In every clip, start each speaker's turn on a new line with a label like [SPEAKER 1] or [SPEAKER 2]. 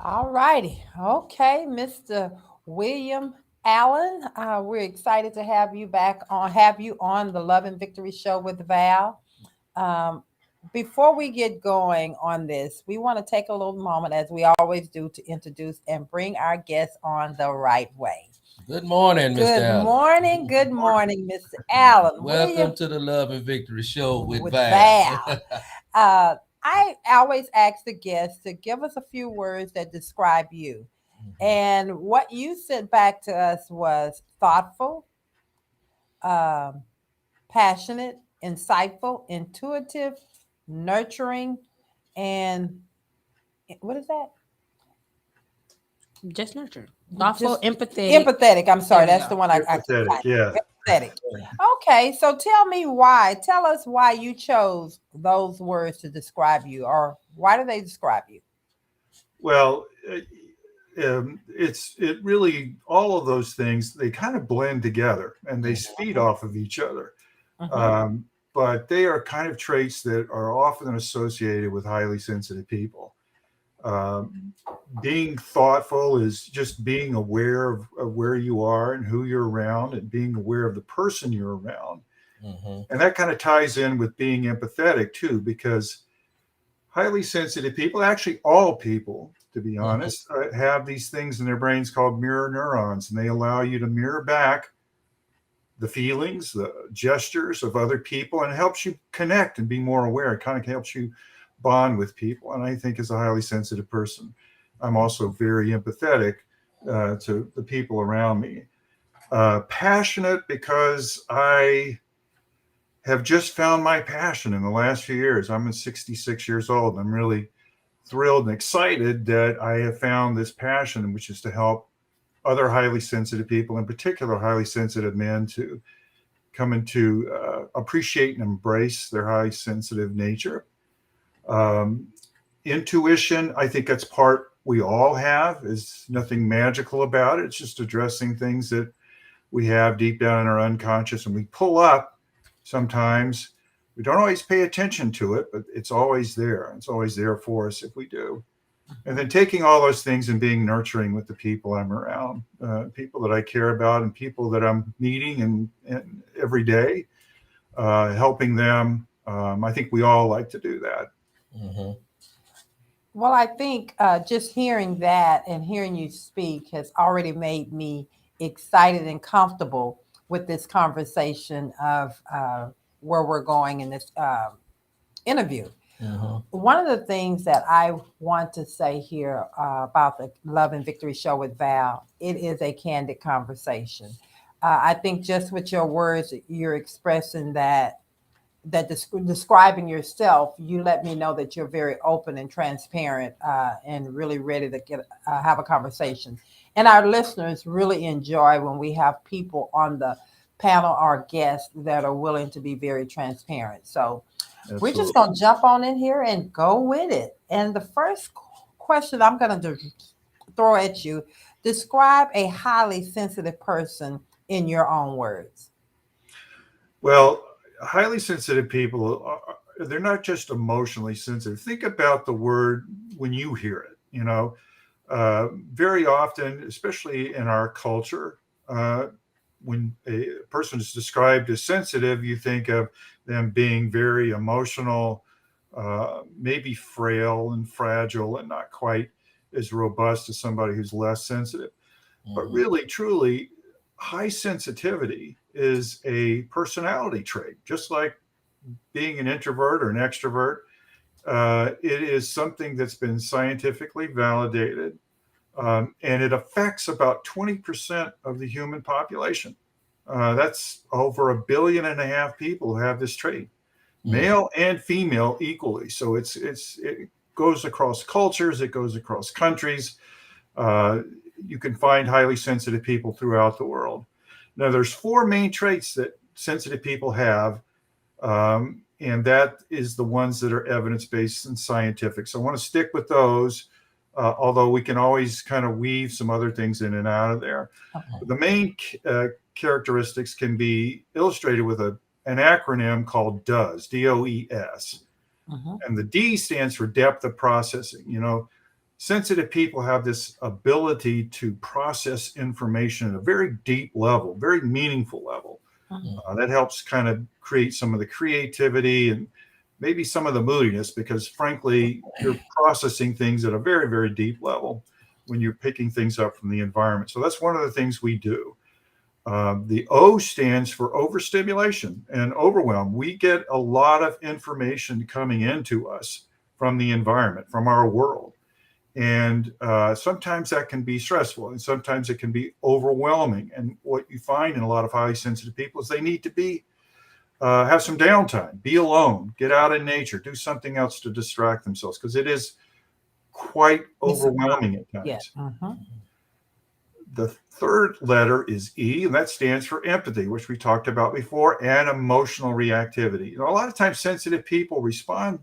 [SPEAKER 1] All righty. Okay, Mr. William Allen. We're excited to have you on the Love and Victory Show with Val. Um, Before we get going on this, we want to take a little moment, as we always do, to introduce and bring our guests on the right way.
[SPEAKER 2] Good morning, Mr. Allen.
[SPEAKER 1] Good morning, Mr. Allen.
[SPEAKER 2] Welcome
[SPEAKER 1] William
[SPEAKER 2] to the Love and Victory Show with
[SPEAKER 1] with
[SPEAKER 2] Val.
[SPEAKER 1] Val. I always ask the guests to give us a few words that describe you. And what you sent back to us was thoughtful, um, passionate, insightful, intuitive, nurturing, and what is that?
[SPEAKER 3] Just nurture. Thoughtful,
[SPEAKER 1] Just
[SPEAKER 3] empathetic.
[SPEAKER 1] empathetic. I'm
[SPEAKER 3] There
[SPEAKER 1] sorry,
[SPEAKER 3] we
[SPEAKER 1] that's
[SPEAKER 3] go.
[SPEAKER 1] the one I couldn't
[SPEAKER 4] Empathetic,
[SPEAKER 1] find.
[SPEAKER 4] yeah.
[SPEAKER 1] Empathetic. Okay, so tell me why. Tell us why you chose those words to describe you, or why do they describe you?
[SPEAKER 4] Well, it really all of those things they kind of blend together and they feed off of each other.
[SPEAKER 1] Mhm.
[SPEAKER 4] Um, but they are kind of traits that are often associated with highly sensitive people. Um, Being thoughtful is just being aware of where you are and who you're around, and being aware of the person you're around.
[SPEAKER 2] Mm-hmm.
[SPEAKER 4] And that kind of ties in with being empathetic too, because highly sensitive people, actually all people, to be
[SPEAKER 2] Mm-hmm.
[SPEAKER 4] honest, have these things in their brains called mirror neurons, and they allow you to mirror back the feelings, the gestures of other people, and it helps you connect and be more aware. It kind of helps you bond with people. And I think as a highly sensitive person, I'm also very empathetic to the people around me. Passionate because I have just found my passion in the last few years. I'm 66 years old. I'm really thrilled and excited that I have found this passion, which is to help other highly sensitive people, in particular highly sensitive men, to come into appreciate and embrace their high sensitive nature. Um, Intuition, I think that's part we all have. Is nothing magical about it. It's just addressing things that we have deep down in our unconscious, and we pull up sometimes. We don't always pay attention to it, but it's always there. It's always there for us if we do. And then taking all those things and being nurturing with the people I'm around, people that I care about, and people that I'm meeting and every day, helping them. I think we all like to do that.
[SPEAKER 2] Mm-hmm.
[SPEAKER 1] Well, I think just hearing that and hearing you speak has already made me excited and comfortable with this conversation of where we're going in this interview.
[SPEAKER 2] Mm-hmm.
[SPEAKER 1] One of the things that I want to say here about the Love and Victory Show with Val, it is a candid conversation. I think just with your words, you're expressing that describing yourself, you let me know that you're very open and transparent and really ready to have a conversation. And our listeners really enjoy when we have people on the panel or guests that are willing to be very transparent. So we're just
[SPEAKER 4] Absolutely.
[SPEAKER 1] going to jump on in here and go with it. And the first question I'm going to throw at you, describe a highly sensitive person in your own words.
[SPEAKER 4] Well, highly sensitive people, they're not just emotionally sensitive. Think about the word when you hear it. Very often, especially in our culture, when a person is described as sensitive, you think of them being very emotional, maybe frail and fragile, and not quite as robust as somebody who's less sensitive. But
[SPEAKER 2] Mm-hmm.
[SPEAKER 4] really, truly, high sensitivity is a personality trait, just like being an introvert or an extrovert. It is something that's been scientifically validated, and it affects about 20% of the human population. That's over 1.5 billion people who have this trait,
[SPEAKER 2] Mm-hmm.
[SPEAKER 4] male and female equally. So it goes across cultures, it goes across countries. Uh, you can find highly sensitive people throughout the world. Now, there's four main traits that sensitive people have, and that is the ones that are evidence-based and scientific. So I want to stick with those, although we can always kind of weave some other things in and out of there.
[SPEAKER 1] Okay.
[SPEAKER 4] But the main characteristics can be illustrated with an acronym called DOES, D-O-E-S.
[SPEAKER 1] Mhm.
[SPEAKER 4] And the D stands for depth of processing. sensitive people have this ability to process information at a very deep level, very meaningful level. That helps kind of create some of the creativity and maybe some of the moodiness, because frankly, you're processing things at a very, very deep level when you're picking things up from the environment. So that's one of the things we do. The O stands for overstimulation and overwhelm. We get a lot of information coming into us from the environment, from our world. And sometimes that can be stressful, and sometimes it can be overwhelming. And what you find in a lot of highly sensitive people is they need to have some downtime, be alone, get out in nature, do something else to distract themselves, because it is quite overwhelming at times.
[SPEAKER 1] Yeah.
[SPEAKER 4] The third letter is E, and that stands for empathy, which we talked about before, and emotional reactivity. You know, a lot of times sensitive people respond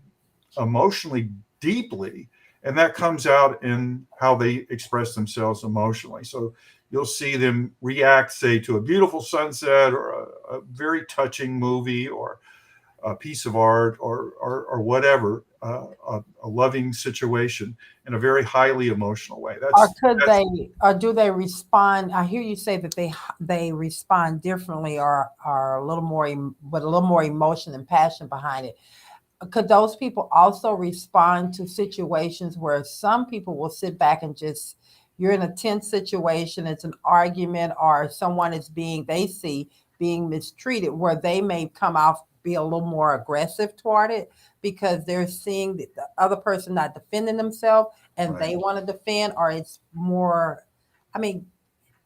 [SPEAKER 4] emotionally deeply, and that comes out in how they express themselves emotionally. So you'll see them react, say, to a beautiful sunset or a very touching movie or a piece of art or whatever, a loving situation in a very highly emotional way.
[SPEAKER 1] Or do they respond? I hear you say that they respond differently, or are a little more, with a little more emotion and passion behind it. Could those people also respond to situations where some people will sit back and just, you're in a tense situation, it's an argument, or someone is being mistreated, where they may come off, be a little more aggressive toward it because they're seeing the other person not defending themselves and
[SPEAKER 4] Right.
[SPEAKER 1] they want to defend, or it's more, I mean,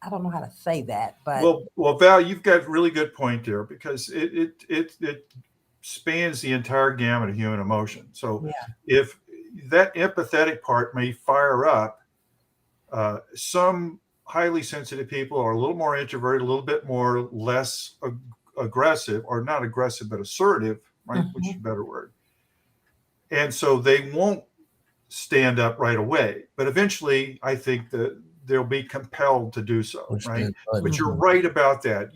[SPEAKER 1] I don't know how to say that, but
[SPEAKER 4] well, Val, you've got a really good point there, because it spans the entire gamut of human emotion. So if that empathetic part may fire up, some highly sensitive people are a little more introverted, a little bit more less aggressive, or not aggressive, but assertive, right? Which is a better word. And so they won't stand up right away, but eventually I think that they'll be compelled to do so, right? But you're right about that.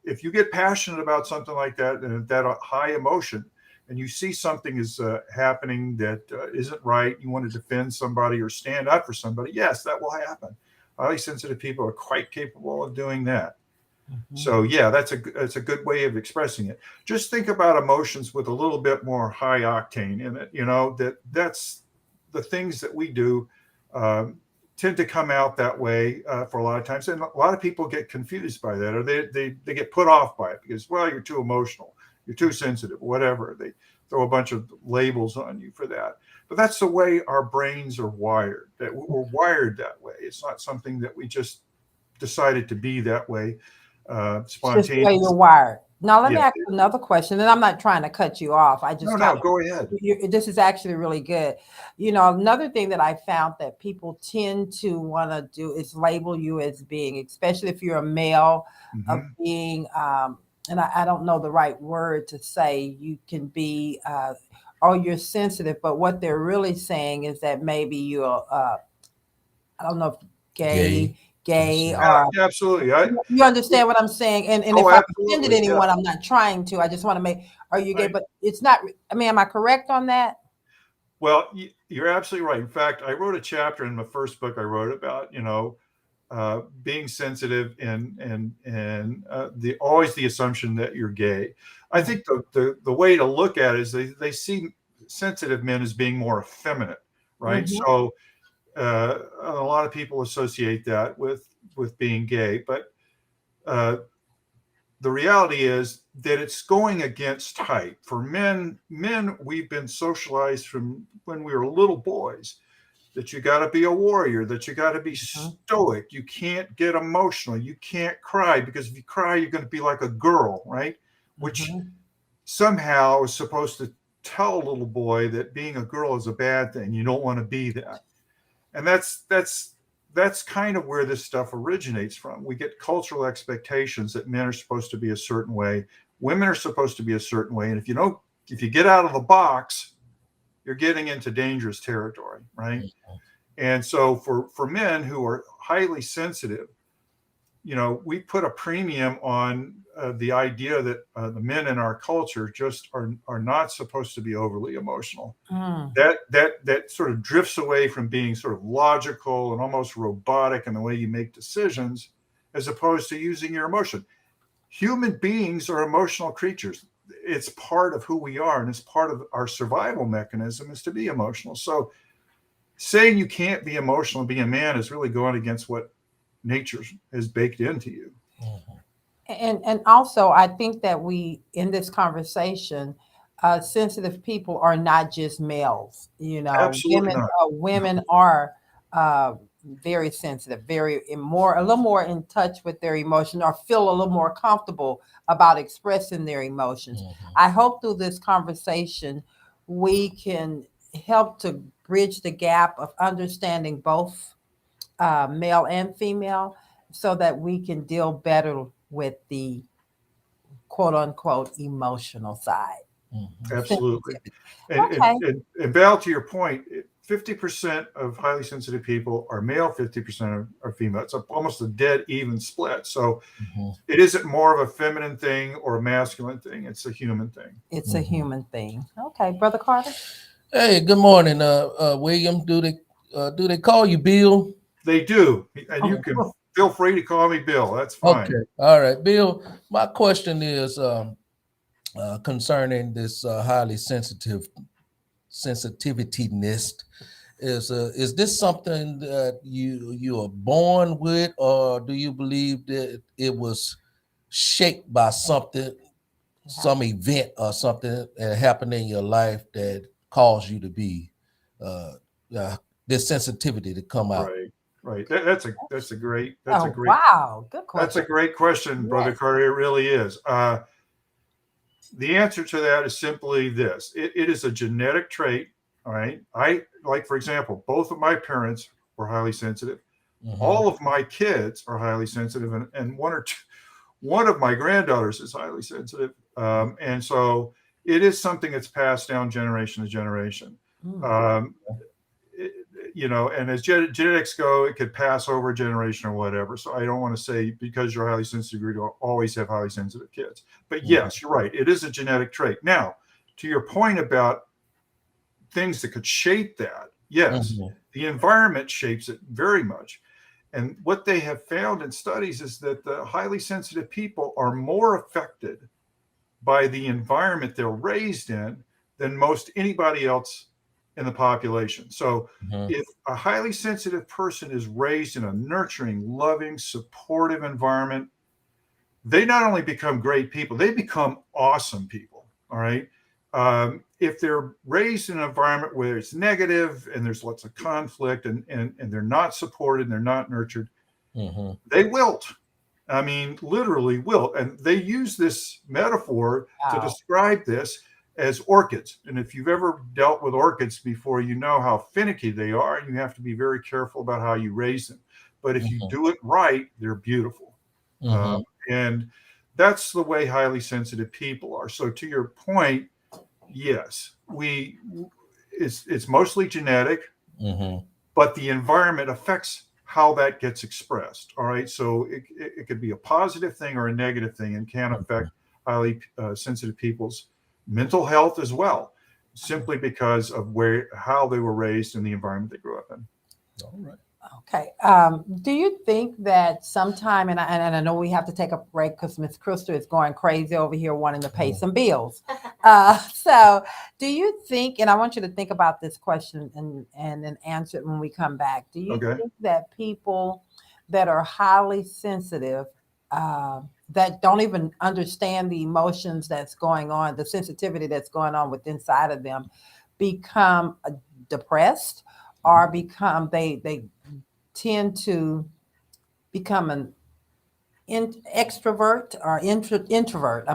[SPEAKER 4] If you get passionate about something like that, and that high emotion, and you see something is happening that isn't right, you want to defend somebody or stand up for somebody, yes, that will happen. Highly sensitive people are quite capable of doing that. So yeah, that's a good way of expressing it. Just think about emotions with a little bit more high octane in it. You know, that's the things that we do tend to come out that way for a lot of times, and a lot of people get confused by that, or they get put off by it because, well, you're too emotional, you're too sensitive, whatever. They throw a bunch of labels on you for that. But that's the way our brains are wired. That we're wired that way. It's not something that we just decided to be that way. Spontaneous.
[SPEAKER 1] Just the way you're wired. Now, let me ask another question, and I'm not trying to cut you off. I just
[SPEAKER 4] go ahead.
[SPEAKER 1] This is actually really good. You know, another thing that I found that people tend to want to do is label you as being, especially if you're a male, of being, and I don't know the right word to say. You can be, oh, you're sensitive, but what they're really saying is that maybe you're, I don't know if gay. Or
[SPEAKER 4] absolutely.
[SPEAKER 1] You understand what I'm saying? And if I've offended anyone, I'm not trying to. I just want to make, are you gay? But it's not, I mean, am I correct on that?
[SPEAKER 4] Well, you're absolutely right. In fact, I wrote a chapter in my first book I wrote about, being sensitive and always the assumption that you're gay. I think the way to look at it is they see sensitive men as being more effeminate, right? So a lot of people associate that with being gay, but the reality is that it's going against type. For men, we've been socialized from when we were little boys that you got to be a warrior, that you got to be stoic. You can't get emotional. You can't cry, because if you cry, you're going to be like a girl, right? Which somehow is supposed to tell a little boy that being a girl is a bad thing. You don't want to be that. And that's kind of where this stuff originates from. We get cultural expectations that men are supposed to be a certain way, women are supposed to be a certain way, and if you get out of the box, you're getting into dangerous territory, right? And so for men who are highly sensitive, we put a premium on the idea that the men in our culture just are not supposed to be overly emotional. That sort of drifts away from being sort of logical and almost robotic in the way you make decisions, as opposed to using your emotion. Human beings are emotional creatures. It's part of who we are, and it's part of our survival mechanism is to be emotional. So saying you can't be emotional and be a man is really going against what nature has baked into you.
[SPEAKER 1] And also, I think that we, in this conversation, sensitive people are not just males.
[SPEAKER 4] Absolutely not.
[SPEAKER 1] Women are very sensitive, a little more in touch with their emotion, or feel a little more comfortable about expressing their emotions. I hope through this conversation we can help to bridge the gap of understanding both male and female, so that we can deal better with the quote unquote emotional side.
[SPEAKER 4] Absolutely.
[SPEAKER 1] Okay.
[SPEAKER 4] And Val, to your point, 50% of highly sensitive people are male, 50% are female. It's almost a dead even split. So it isn't more of a feminine thing or a masculine thing. It's a human thing.
[SPEAKER 1] It's a human thing. Okay, Brother Carter.
[SPEAKER 2] Hey, good morning, William. Do they call you Bill?
[SPEAKER 4] They do, and you can feel free to call me Bill. That's fine. Okay.
[SPEAKER 2] All right, Bill. My question is concerning this highly sensitivityness. Is this something that you are born with, or do you believe that it was shaped by something, some event or something that happened in your life that caused you to be this sensitivity to come out?
[SPEAKER 4] Right. That's a great
[SPEAKER 1] wow, good question.
[SPEAKER 4] That's a great question, Brother Carter. It really is. The answer to that is simply this: it is a genetic trait. All right. For example, both of my parents were highly sensitive. All of my kids are highly sensitive, and one of my granddaughters is highly sensitive. And so it is something that's passed down generation to generation. And as genetics go, it could pass over a generation or whatever. So I don't want to say because you're highly sensitive, you don't always have highly sensitive kids. But yes, you're right. It is a genetic trait. Now, to your point about things that could shape that, yes, the environment shapes it very much. And what they have found in studies is that the highly sensitive people are more affected by the environment they're raised in than most anybody else in the population. So if a highly sensitive person is raised in a nurturing, loving, supportive environment, they not only become great people, they become awesome people. All right. If they're raised in an environment where it's negative and there's lots of conflict and they're not supported and they're not nurtured, they wilt. I mean, literally wilt. And they use this metaphor to describe this as orchids. And if you've ever dealt with orchids before, you know how finicky they are. And you have to be very careful about how you raise them. But if you do it right, they're beautiful. And that's the way highly sensitive people are. So to your point, yes, it's mostly genetic, but the environment affects how that gets expressed. All right. So it could be a positive thing or a negative thing and can affect highly sensitive people's mental health as well, simply because of how they were raised and the environment they grew up in.
[SPEAKER 2] All right.
[SPEAKER 1] Okay. Do you think that sometime, and I know we have to take a break because Miss Crystal is going crazy over here wanting to pay some bills. So do you think, and I want you to think about this question and then answer it when we come back. Do you think that people that are highly sensitive, that don't even understand the emotions that's going on, the sensitivity that's going on within inside of them, become depressed, or they tend to become an extrovert or introvert,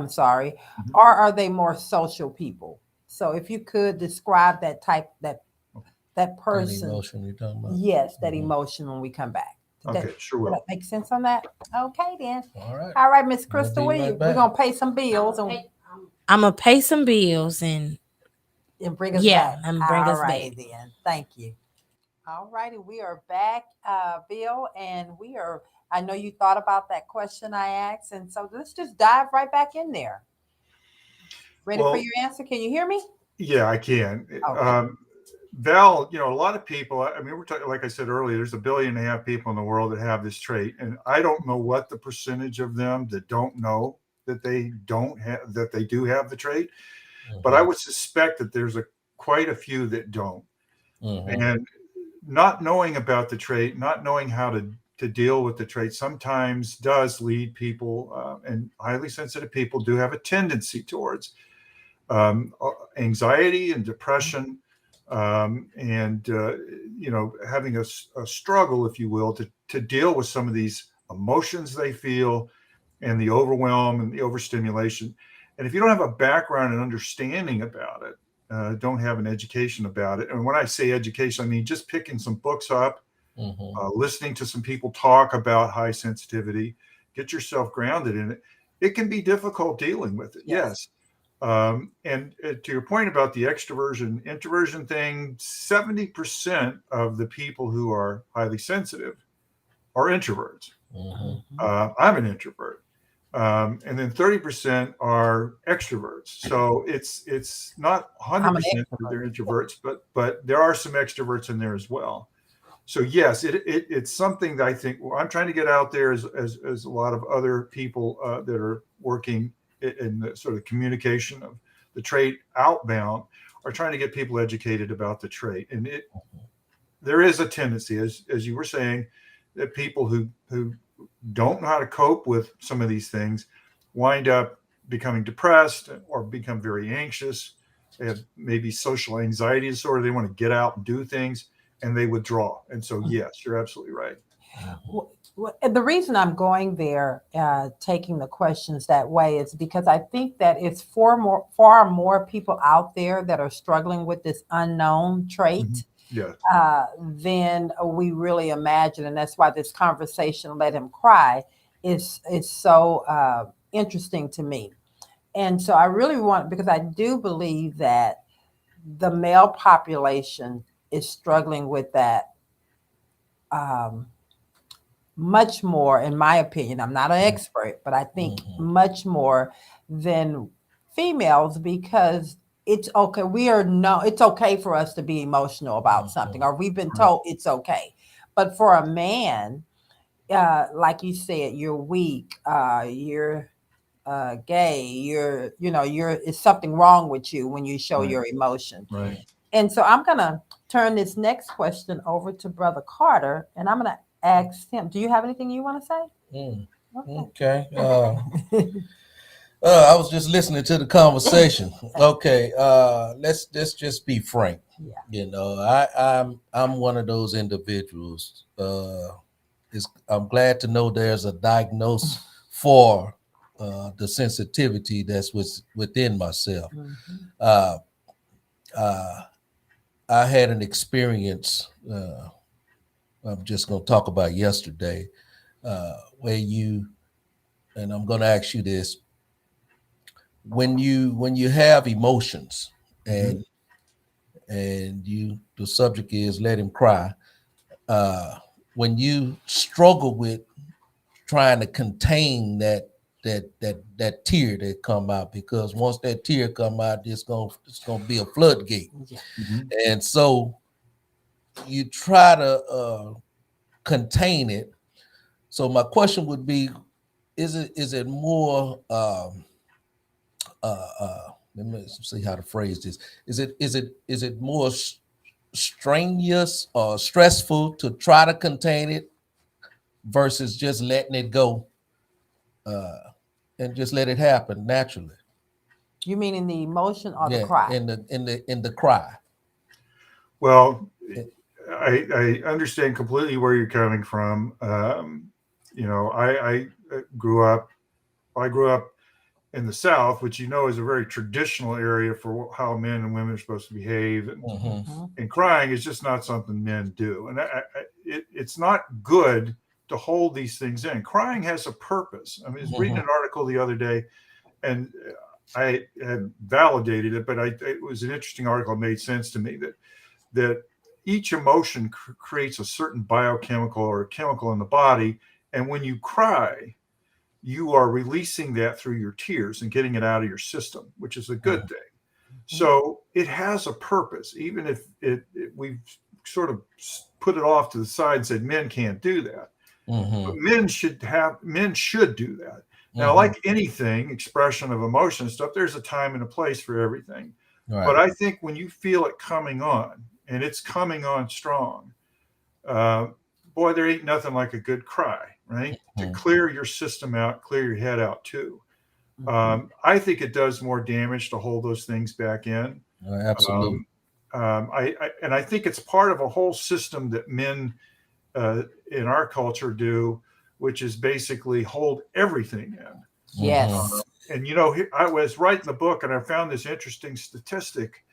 [SPEAKER 1] or are they more social people? So if you could describe that person.
[SPEAKER 2] That emotion you're talking about?
[SPEAKER 1] Yes, that emotion when we come back.
[SPEAKER 4] Okay, sure will.
[SPEAKER 1] Does that make sense on that? Okay, then.
[SPEAKER 2] All
[SPEAKER 1] right, Miss Crystal, we're going to pay some bills.
[SPEAKER 3] I'm going to pay some bills and
[SPEAKER 1] bring us back.
[SPEAKER 3] And bring us back.
[SPEAKER 1] Then. Thank you. All righty, we are back, Bill, and I know you thought about that question I asked, and so let's just dive right back in there. Ready for
[SPEAKER 4] Well,
[SPEAKER 1] your answer? Can you hear me?
[SPEAKER 4] yeah, I can.
[SPEAKER 1] Okay.
[SPEAKER 4] Val, a lot of people, I mean, we're talking, like I said earlier, there's 1.5 billion people in the world that have this trait. And I don't know what the percentage of them that don't know that they do have the trait, but I would suspect that there's quite a few that don't. And not knowing about the trait, not knowing how to deal with the trait sometimes does lead people, and highly sensitive people do have a tendency towards anxiety and depression, and having a struggle, if you will, to deal with some of these emotions they feel, and the overwhelm and the overstimulation. And if you don't have a background and understanding about it, don't have an education about it. And when I say education, I mean just picking some books up, listening to some people talk about high sensitivity, get yourself grounded in it. It can be difficult dealing with it. Yes. And to your point about the extroversion introversion thing, 70% of the people who are highly sensitive are introverts. I'm an introvert. And then 30% are extroverts. So it's not 100% that they're introverts, but there are some extroverts in there as well. So yes, it's something that I think I'm trying to get out there as a lot of other people that are working in the sort of communication of the trait outbound are trying to get people educated about the trait. And there is a tendency, as you were saying, that people who don't know how to cope with some of these things wind up becoming depressed or become very anxious. They have maybe social anxiety disorder. They want to get out and do things, and they withdraw. And so, yes, you're absolutely right.
[SPEAKER 1] Well, the reason I'm going there, taking the questions that way, is because I think that it's far more people out there that are struggling with this unknown trait than we really imagine, and that's why this conversation, "Let Him Cry," is so interesting to me. And so I really want, because I do believe that the male population is struggling with that. Much more, in my opinion. I'm not an expert, but I think much more than females, because it's okay. It's okay for us to be emotional about something, or we've been told it's okay. But for a man, like you said, you're weak, you're gay, it's something wrong with you when you show your emotion.
[SPEAKER 4] Right.
[SPEAKER 1] And so I'm gonna turn this next question over to Brother Carter, and I'm gonna ask him, do you have anything you want to say?
[SPEAKER 2] Okay. I was just listening to the conversation. Okay. Let's just be frank. I'm one of those individuals. I'm glad to know there's a diagnosis for the sensitivity that's within myself. I had an experience. I'm just going to talk about yesterday, where and I'm going to ask you this: when you have emotions, and the subject is "Let Him Cry," when you struggle with trying to contain that tear that come out, because once that tear come out, it's gonna be a floodgate, and so you try to contain it. So my question would be, is it more let me see how to phrase this. Is it more strenuous or stressful to try to contain it versus just letting it go, and just let it happen naturally?
[SPEAKER 1] You mean in the emotion or the cry?
[SPEAKER 2] In the cry.
[SPEAKER 4] Well, I understand completely where you're coming from. I grew up in the South, which is a very traditional area for how men and women are supposed to behave, and crying is just not something men do. And it's not good to hold these things in. Crying has a purpose. I was reading an article the other day, and I had validated it, but it was an interesting article. It made sense to me that each emotion creates a certain biochemical or chemical in the body. And when you cry, you are releasing that through your tears and getting it out of your system, which is a good thing. So it has a purpose, even if we've sort of put it off to the side and said men can't do that. But men should do that. Now, like anything, expression of emotion and stuff, there's a time and a place for everything.
[SPEAKER 2] Right.
[SPEAKER 4] But I think when you feel it coming on, and it's coming on strong, boy, there ain't nothing like a good cry, right? To clear your system out, clear your head out too. I think it does more damage to hold those things back in.
[SPEAKER 2] Absolutely.
[SPEAKER 4] I think it's part of a whole system that men in our culture do, which is basically hold everything in.
[SPEAKER 1] Yes.
[SPEAKER 4] And you know, I was writing the book and I found this interesting statistic,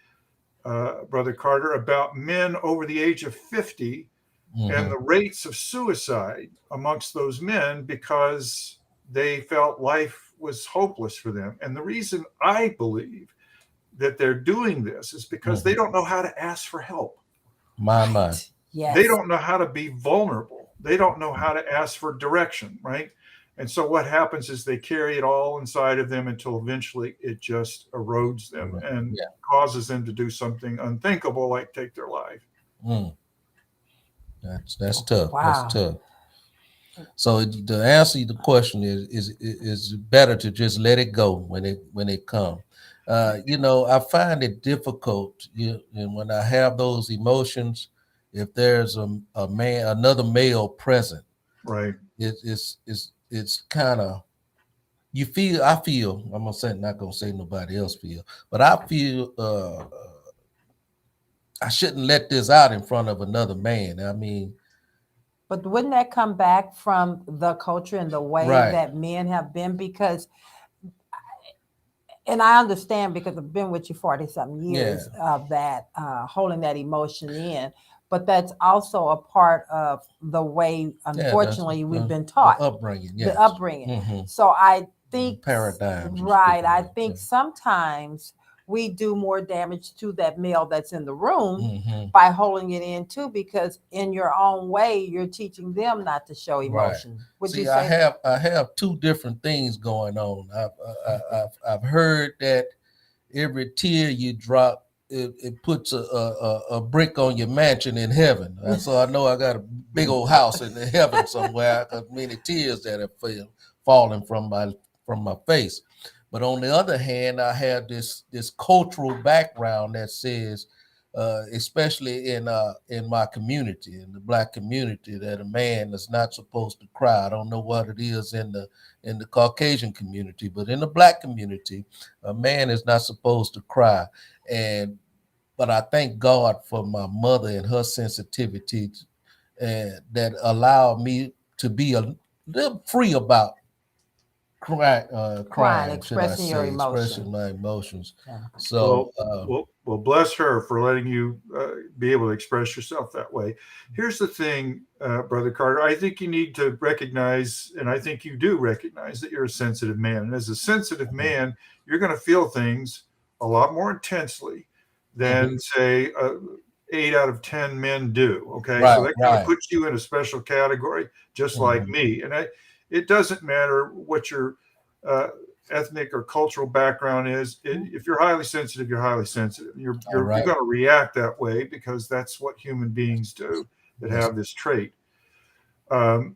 [SPEAKER 4] Brother Carter, about men over the age of 50 and the rates of suicide amongst those men because they felt life was hopeless for them. And the reason I believe that they're doing this is because they don't know how to ask for help.
[SPEAKER 2] My.
[SPEAKER 1] Yes.
[SPEAKER 4] They don't know how to be vulnerable. They don't know how to ask for direction, right? And so what happens is they carry it all inside of them until eventually it just erodes them and causes them to do something unthinkable, like take their life.
[SPEAKER 2] That's tough.
[SPEAKER 1] Wow.
[SPEAKER 2] That's tough. So to answer the question is better to just let it go when it comes. You know, I find it difficult. And when I have those emotions, if there's another male present,
[SPEAKER 4] right?
[SPEAKER 2] It's kind of I feel. I'm not gonna say nobody else feel, but I feel I shouldn't let this out in front of another man. I mean.
[SPEAKER 1] But wouldn't that come back from the culture and the way that men have been? Because, and I understand because I've been with you 40-something years of that, holding that emotion in. But that's also a part of the way, unfortunately, we've been taught.
[SPEAKER 2] The upbringing, yes.
[SPEAKER 1] The upbringing. So I think,
[SPEAKER 2] paradigms.
[SPEAKER 1] Right. I think sometimes we do more damage to that male that's in the room by holding it in too, because in your own way, you're teaching them not to show emotion.
[SPEAKER 2] Right.
[SPEAKER 1] Would
[SPEAKER 2] See,
[SPEAKER 1] you say?
[SPEAKER 2] I have two different things going on. I've heard that every tear you drop, it puts a brick on your mansion in heaven. And so I know I got a big old house in heaven somewhere because many tears that have fallen from my face. But on the other hand, I have this cultural background that says, especially in my community, in the Black community, that a man is not supposed to cry. I don't know what it is in the Caucasian community, but in the Black community, a man is not supposed to cry. But I thank God for my mother and her sensitivity, that allowed me to be a little free about crying,
[SPEAKER 1] expressing your emotions.
[SPEAKER 2] Expressing my emotions.
[SPEAKER 1] Yeah.
[SPEAKER 2] So,
[SPEAKER 4] well, bless her for letting you be able to express yourself that way. Here's the thing, Brother Carter. I think you need to recognize, and I think you do recognize, that you're a sensitive man. And as a sensitive man, you're going to feel things a lot more intensely than, say, 8 out of 10 men do. Okay, so that kind of puts you in a special category, just like me. And it doesn't matter what your ethnic or cultural background is. If you're highly sensitive, you're highly sensitive. You're going to react that way because that's what human beings do that have this trait. I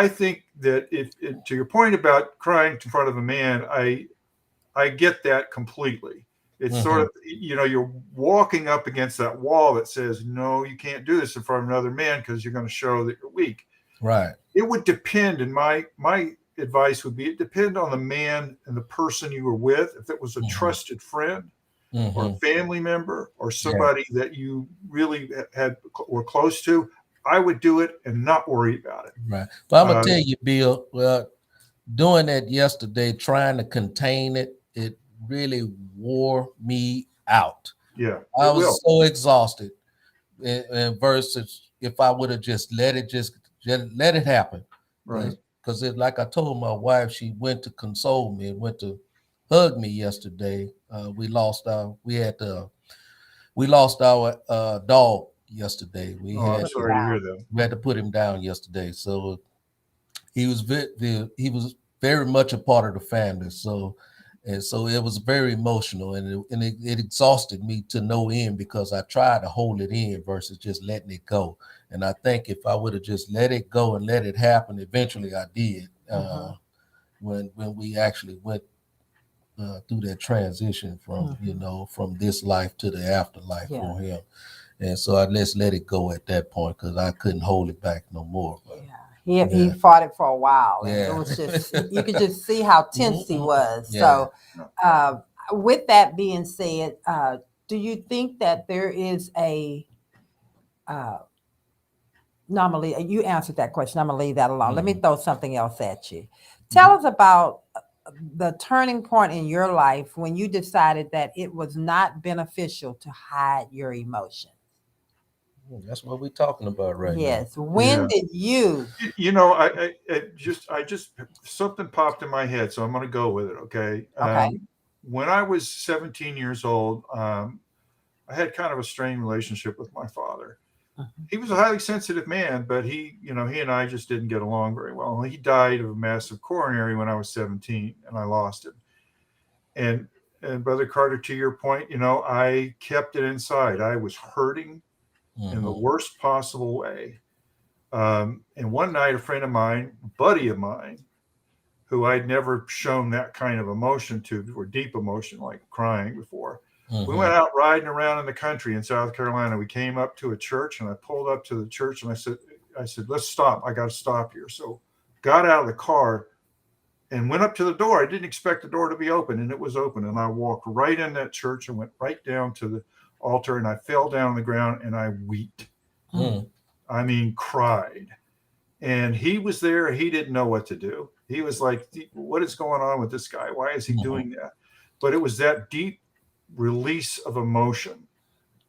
[SPEAKER 4] think that if to your point about crying in front of a man, I get that completely. It's sort of, you're walking up against that wall that says, no, you can't do this in front of another man because you're going to show that you're weak.
[SPEAKER 2] Right.
[SPEAKER 4] It would depend, and my advice would be, it depend on the man and the person you were with. If it was a trusted friend or a family member or somebody that you really were close to, I would do it and not worry about it.
[SPEAKER 2] Right. But I'm gonna tell you, Bill, doing that yesterday, trying to contain it, it really wore me out.
[SPEAKER 4] Yeah.
[SPEAKER 2] I was so exhausted. And versus if I would have just let it happen.
[SPEAKER 4] Right.
[SPEAKER 2] Because like I told my wife, she went to console me and went to hug me yesterday. We lost our dog yesterday. We
[SPEAKER 4] Oh, I'm
[SPEAKER 2] had
[SPEAKER 4] sorry to hear that.
[SPEAKER 2] we had to put him down yesterday. So he was very much a part of the family. So it was very emotional, and it exhausted me to no end because I tried to hold it in versus just letting it go. And I think if I would have just let it go and let it happen, eventually I did. When we actually went through that transition from from this life to the afterlife for him. And so I just let it go at that point because I couldn't hold it back no more. But,
[SPEAKER 1] he fought it for a while, and
[SPEAKER 2] Yeah.
[SPEAKER 1] it was just you could just see how tense he was.
[SPEAKER 2] Yeah.
[SPEAKER 1] So, with that being said, do you think that there is a normally you answered that question? I'm gonna leave that alone. Let me throw something else at you. Tell us about the turning point in your life when you decided that it was not beneficial to hide your emotions.
[SPEAKER 2] That's what we're talking about right now.
[SPEAKER 1] Yes. When did you?
[SPEAKER 4] You know, I just something popped in my head, so I'm going to go with it. Okay.
[SPEAKER 1] Okay.
[SPEAKER 4] When I was 17 years old, I had kind of a strained relationship with my father. He was a highly sensitive man, but he and I just didn't get along very well. He died of a massive coronary when I was 17, and I lost him. And Brother Carter, to your point, I kept it inside. I was hurting in the worst possible way. And one night, a friend of mine, buddy of mine, who I'd never shown that kind of emotion to, or deep emotion like crying before, we went out riding around in the country in South Carolina. We came up to a church, and I pulled up to the church, and I said, let's stop. I got to stop here. So got out of the car and went up to the door. I didn't expect the door to be open, and it was open. And I walked right in that church and went right down to the altar, and I fell down on the ground and I wept. I mean, cried. And he was there. He didn't know what to do. He was like, what is going on with this guy? Why is he doing that? But it was that deep release of emotion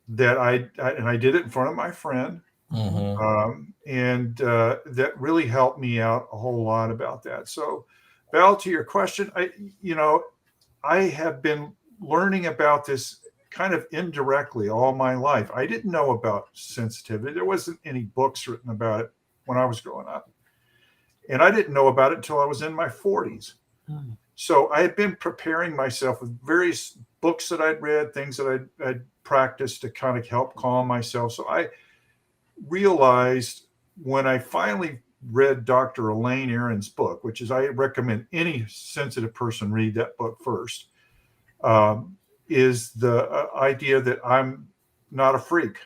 [SPEAKER 4] that I did it in front of my friend. And that really helped me out a whole lot about that. So, Val, to your question, I have been learning about this kind of indirectly all my life. I didn't know about sensitivity. There wasn't any books written about it when I was growing up. And I didn't know about it until I was in my 40s. So I had been preparing myself with various books that I'd read, things that I'd practiced to kind of help calm myself. So I realized when I finally read Dr. Elaine Aron's book, which is, I recommend any sensitive person read that book first, is the idea that I'm not a freak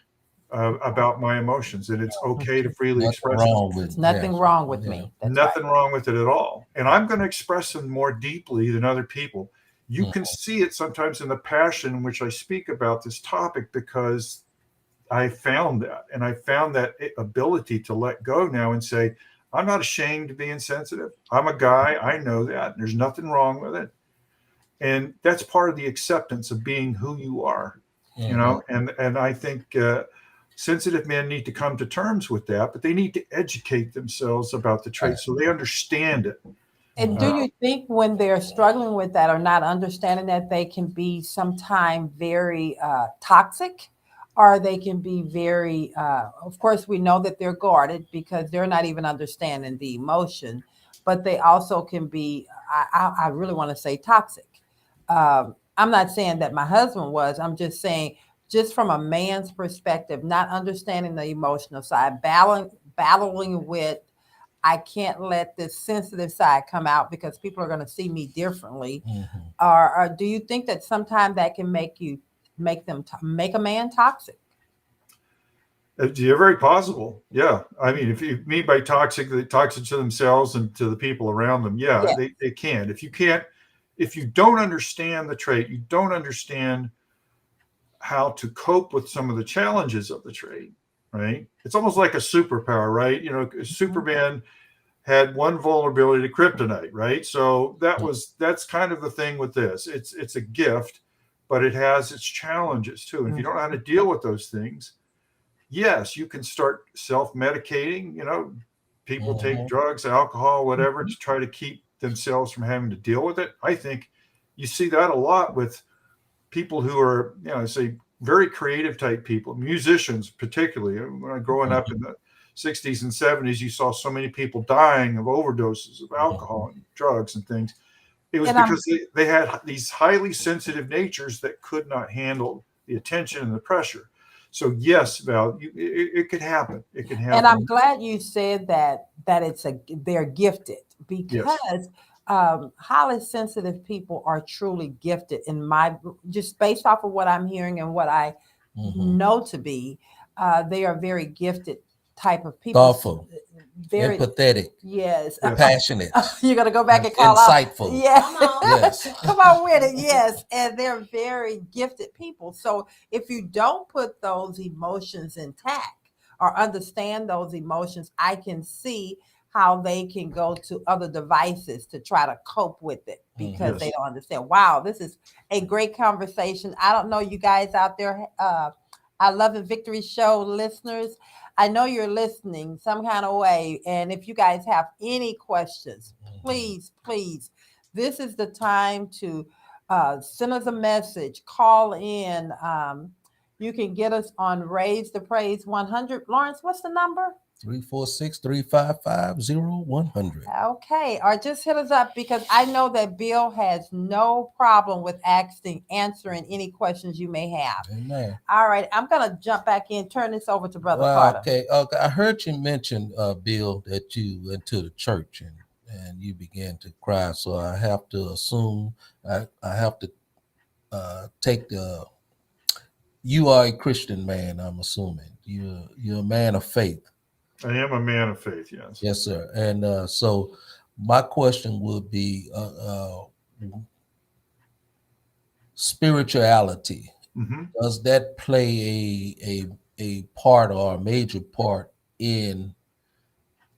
[SPEAKER 4] about my emotions, and it's okay to freely express them.
[SPEAKER 1] There's nothing wrong with me. That's
[SPEAKER 4] Nothing
[SPEAKER 1] right.
[SPEAKER 4] wrong with it at all. And I'm going to express them more deeply than other people. You can see it sometimes in the passion in which I speak about this topic, because I found that, and I found that ability to let go now and say, I'm not ashamed of being sensitive. I'm a guy. I know that. There's nothing wrong with it. And that's part of the acceptance of being who you are, and I think sensitive men need to come to terms with that, but they need to educate themselves about the trait so they understand it.
[SPEAKER 1] And do you think when they're struggling with that or not understanding that, they can be sometimes very toxic, or they can be very, of course, we know that they're guarded because they're not even understanding the emotion, but they also can be, I really want to say toxic. I'm not saying that my husband was, I'm just saying, just from a man's perspective, not understanding the emotional side, battling with, I can't let this sensitive side come out because people are going to see me differently. Or do you think that sometimes that can make a man toxic?
[SPEAKER 4] Yeah, very possible. Yeah. I mean, if you mean by toxic to themselves and to the people around them, they can. If you don't understand the trait, you don't understand how to cope with some of the challenges of the trait, right? It's almost like a superpower, right? Superman had one vulnerability to kryptonite, right? So that's kind of the thing with this. It's a gift, but it has its challenges too. And if you don't know how to deal with those things, yes, you can start self-medicating. People take drugs, alcohol, whatever, to try to keep themselves from having to deal with it. I think you see that a lot with people who are, say, very creative type people, musicians particularly. When I growing up in the 60s and 70s, you saw so many people dying of overdoses of alcohol and drugs and things. It was because they had these highly sensitive natures that could not handle the attention and the pressure. So yes, Val, it could happen. It can happen.
[SPEAKER 1] And I'm glad you said that they're gifted, because highly sensitive people are truly gifted. Just based off of what I'm hearing and what I know to be, they are very gifted type of people.
[SPEAKER 2] Thoughtful,
[SPEAKER 1] very
[SPEAKER 2] empathetic,
[SPEAKER 1] yes,
[SPEAKER 2] passionate.
[SPEAKER 1] You're gonna go back and call
[SPEAKER 2] insightful.
[SPEAKER 1] out. Yeah.
[SPEAKER 2] Yes.
[SPEAKER 1] Come on with it. Yes. And they're very gifted people. So if you don't put those emotions intact or understand those emotions, I can see how they can go to other devices to try to cope with it, because they don't understand. Wow, this is a great conversation. I don't know, you guys out there, our Love and Victory Show listeners, I know you're listening some kind of way. And if you guys have any questions, please, this is the time to send us a message, call in. You can get us on Raise the Praise 100. Lawrence, what's the number?
[SPEAKER 2] 346-355-0100.
[SPEAKER 1] Okay, or just hit us up, because I know that Bill has no problem with answering any questions you may have.
[SPEAKER 2] Amen.
[SPEAKER 1] All right, I'm gonna jump back in, turn this over to Brother Carter.
[SPEAKER 2] Okay. I heard you mention, Bill, that you went to the church and you began to cry. So I have to assume I have to take the. You are a Christian man, I'm assuming. You're a man of faith.
[SPEAKER 4] I am a man of faith, yes.
[SPEAKER 2] Yes, sir. And so my question would be spirituality. Does that play a part or a major part in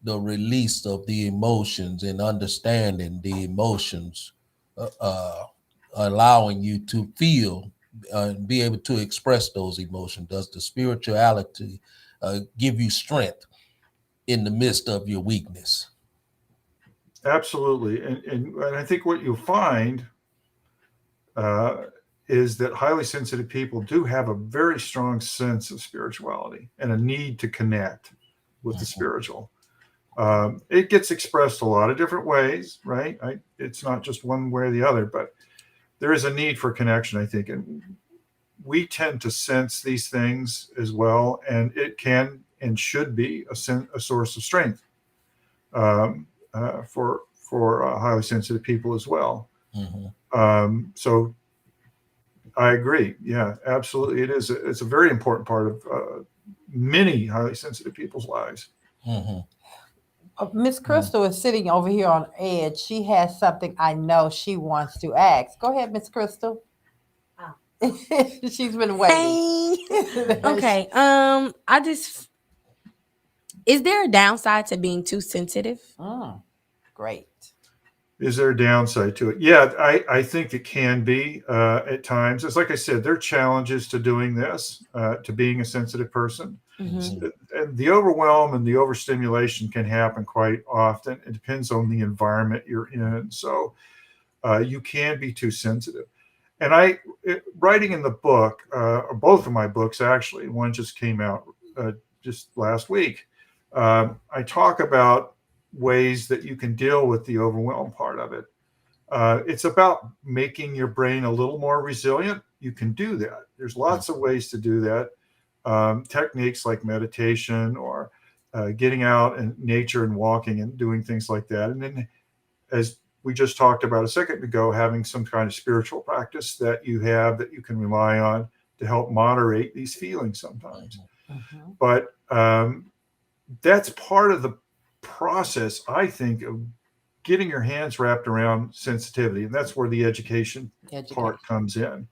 [SPEAKER 2] the release of the emotions and understanding the emotions, allowing you to feel and be able to express those emotions? Does the spirituality give you strength in the midst of your weakness?
[SPEAKER 4] Absolutely. And I think what you'll find is that highly sensitive people do have a very strong sense of spirituality and a need to connect with the spiritual. It gets expressed a lot of different ways, right? It's not just one way or the other, but there is a need for connection, I think. And we tend to sense these things as well, and it can and should be a source of strength for highly sensitive people as well. So I agree. Yeah, absolutely. It is. It's a very important part of many highly sensitive people's lives.
[SPEAKER 1] Miss Crystal is sitting over here on edge. She has something I know she wants to ask. Go ahead, Miss Crystal. She's been waiting.
[SPEAKER 3] Okay. Is there a downside to being too sensitive?
[SPEAKER 1] Great.
[SPEAKER 4] Is there a downside to it? Yeah, I think it can be at times. It's like I said, there are challenges to doing this, to being a sensitive person. And the overwhelm and the overstimulation can happen quite often. It depends on the environment you're in. So you can be too sensitive. And writing in the book, both of my books, actually, one just came out just last week. I talk about ways that you can deal with the overwhelm part of it. It's about making your brain a little more resilient. You can do that. There's lots of ways to do that. Techniques like meditation or getting out in nature and walking and doing things like that. And then, as we just talked about a second ago, having some kind of spiritual practice that you have that you can rely on to help moderate these feelings sometimes. But that's part of the process, I think, of getting your hands wrapped around sensitivity. And that's where the education part comes in.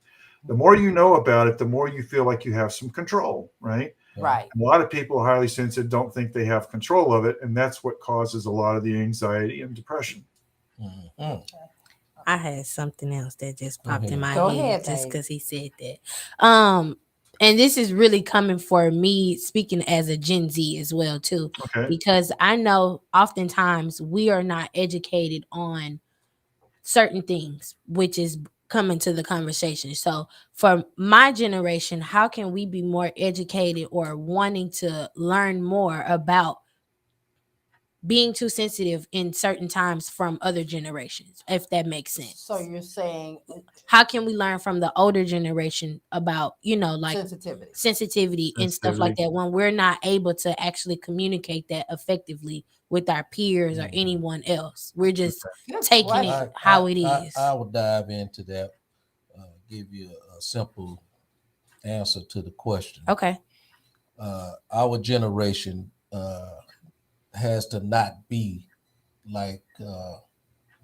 [SPEAKER 4] The more you know about it, the more you feel like you have some control, right?
[SPEAKER 1] Right.
[SPEAKER 4] A lot of people highly sensitive don't think they have control of it. And that's what causes a lot of the anxiety and depression.
[SPEAKER 3] I had something else that just popped in my
[SPEAKER 1] Go
[SPEAKER 3] head
[SPEAKER 1] ahead,
[SPEAKER 3] just
[SPEAKER 1] babe.
[SPEAKER 3] because he said that. And this is really coming for me, speaking as a Gen Z as well, too, because I know oftentimes we are not educated on certain things, which is come into the conversation. So for my generation, how can we be more educated or wanting to learn more about being too sensitive in certain times from other generations, if that makes sense?
[SPEAKER 1] So you're saying
[SPEAKER 3] How can we learn from the older generation about, like sensitivity and stuff like that when we're not able to actually communicate that effectively with our peers or anyone else? We're just taking it how it is.
[SPEAKER 2] I would dive into that, give you a simple answer to the question.
[SPEAKER 3] Okay.
[SPEAKER 2] Our generation has to not be like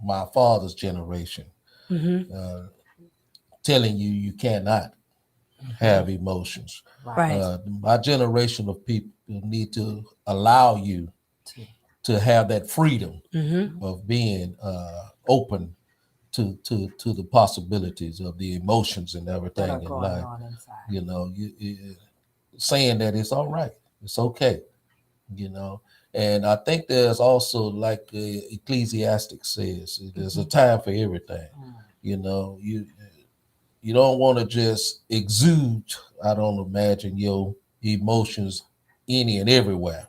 [SPEAKER 2] my father's generation, telling you cannot have emotions.
[SPEAKER 3] Right.
[SPEAKER 2] My generation of people need to allow you to have that freedom of being open to the possibilities of the emotions and everything in life. Saying that it's all right, it's okay, And I think there's also, like Ecclesiastic says, there's a time for everything. You don't want to just exude, I don't imagine, your emotions any and everywhere.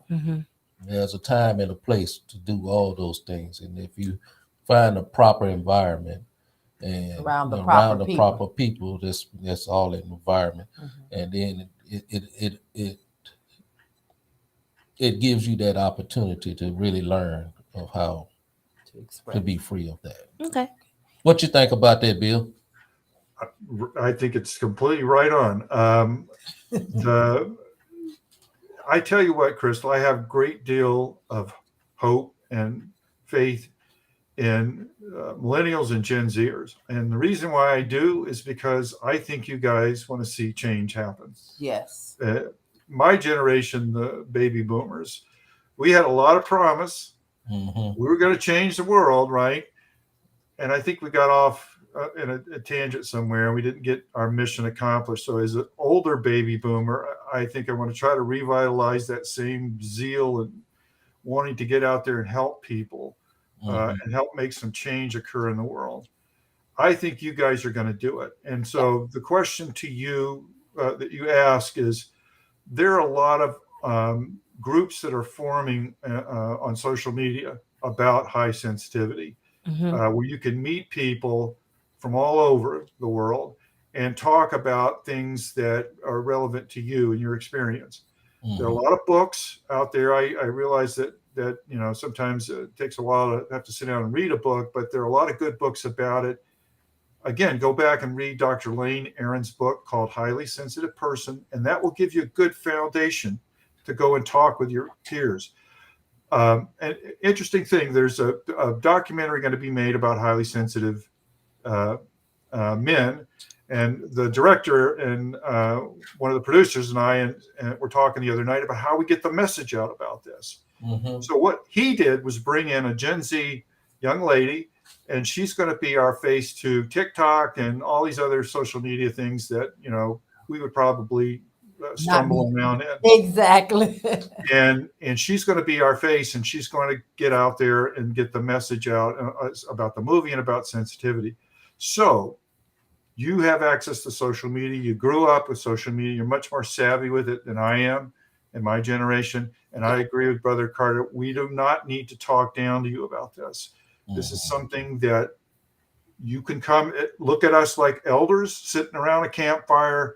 [SPEAKER 2] There's a time and a place to do all those things. And if you find the proper environment and
[SPEAKER 1] around the
[SPEAKER 2] proper people, that's all in the environment. And then it gives you that opportunity to really learn of how to be free of that.
[SPEAKER 3] Okay.
[SPEAKER 2] What you think about that, Bill?
[SPEAKER 4] I think it's completely right on. I tell you what, Crystal, I have a great deal of hope and faith in millennials and Gen Zers. And the reason why I do is because I think you guys want to see change happen.
[SPEAKER 1] Yes.
[SPEAKER 4] My generation, the baby boomers, we had a lot of promise. We were going to change the world, right? And I think we got off in a tangent somewhere, and we didn't get our mission accomplished. So as an older baby boomer, I think I want to try to revitalize that same zeal and wanting to get out there and help people and help make some change occur in the world. I think you guys are going to do it. And so the question to you that you ask is, there are a lot of groups that are forming on social media about high sensitivity, where you can meet people from all over the world and talk about things that are relevant to you and your experience. There are a lot of books out there. I realize that sometimes it takes a while to have to sit down and read a book, but there are a lot of good books about it. Again, go back and read Dr. Lane Aaron's book called Highly Sensitive Person, and that will give you a good foundation to go and talk with your peers. An interesting thing, there's a documentary going to be made about highly sensitive men, and the director and one of the producers and I were talking the other night about how we get the message out about this. So what he did was bring in a Gen Z young lady, and she's going to be our face to TikTok and all these other social media things that we would probably stumble around in.
[SPEAKER 1] Exactly.
[SPEAKER 4] And she's going to be our face, and she's going to get out there and get the message out about the movie and about sensitivity. So you have access to social media. You grew up with social media. You're much more savvy with it than I am in my generation. And I agree with Brother Carter. We do not need to talk down to you about this. This is something that you can come look at us like elders sitting around a campfire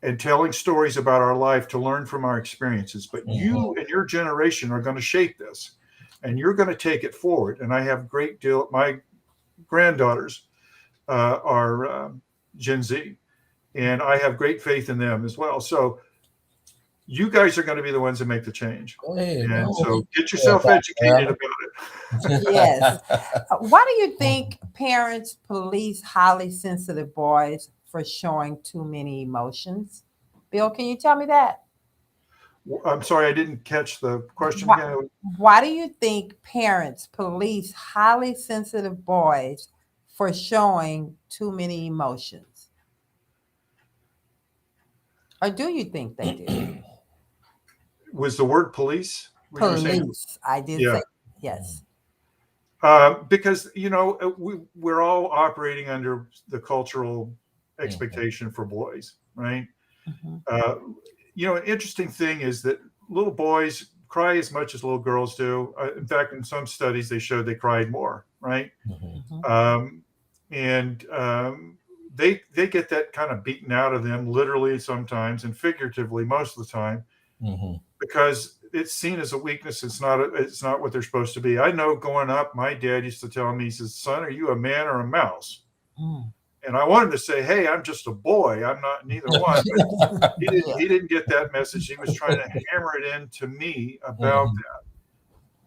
[SPEAKER 4] and telling stories about our life to learn from our experiences. But you and your generation are going to shape this, and you're going to take it forward. And I have a great deal. My granddaughters are Gen Z, and I have great faith in them as well. So you guys are going to be the ones that make the change. And so get yourself educated about it.
[SPEAKER 1] Yes. Why do you think parents police highly sensitive boys for showing too many emotions? Bill, can you tell me that?
[SPEAKER 4] I'm sorry, I didn't catch the question again.
[SPEAKER 1] Why do you think parents police highly sensitive boys for showing too many emotions? Or do you think they do?
[SPEAKER 4] Was the word police?
[SPEAKER 1] Police. I did say yes.
[SPEAKER 4] Because we're all operating under the cultural expectation for boys, right?
[SPEAKER 1] Mhm.
[SPEAKER 4] An interesting thing is that little boys cry as much as little girls do. In fact, in some studies, they showed they cried more, right?
[SPEAKER 1] Mhm.
[SPEAKER 4] And they get that kind of beaten out of them, literally sometimes, and figuratively most of the time, because it's seen as a weakness. It's not what they're supposed to be. I know growing up, my dad used to tell me, he says, "Son, are you a man or a mouse?"
[SPEAKER 1] Mm.
[SPEAKER 4] And I wanted to say, "Hey, I'm just a boy. I'm not neither one." But he didn't get that message. He was trying to hammer it into me about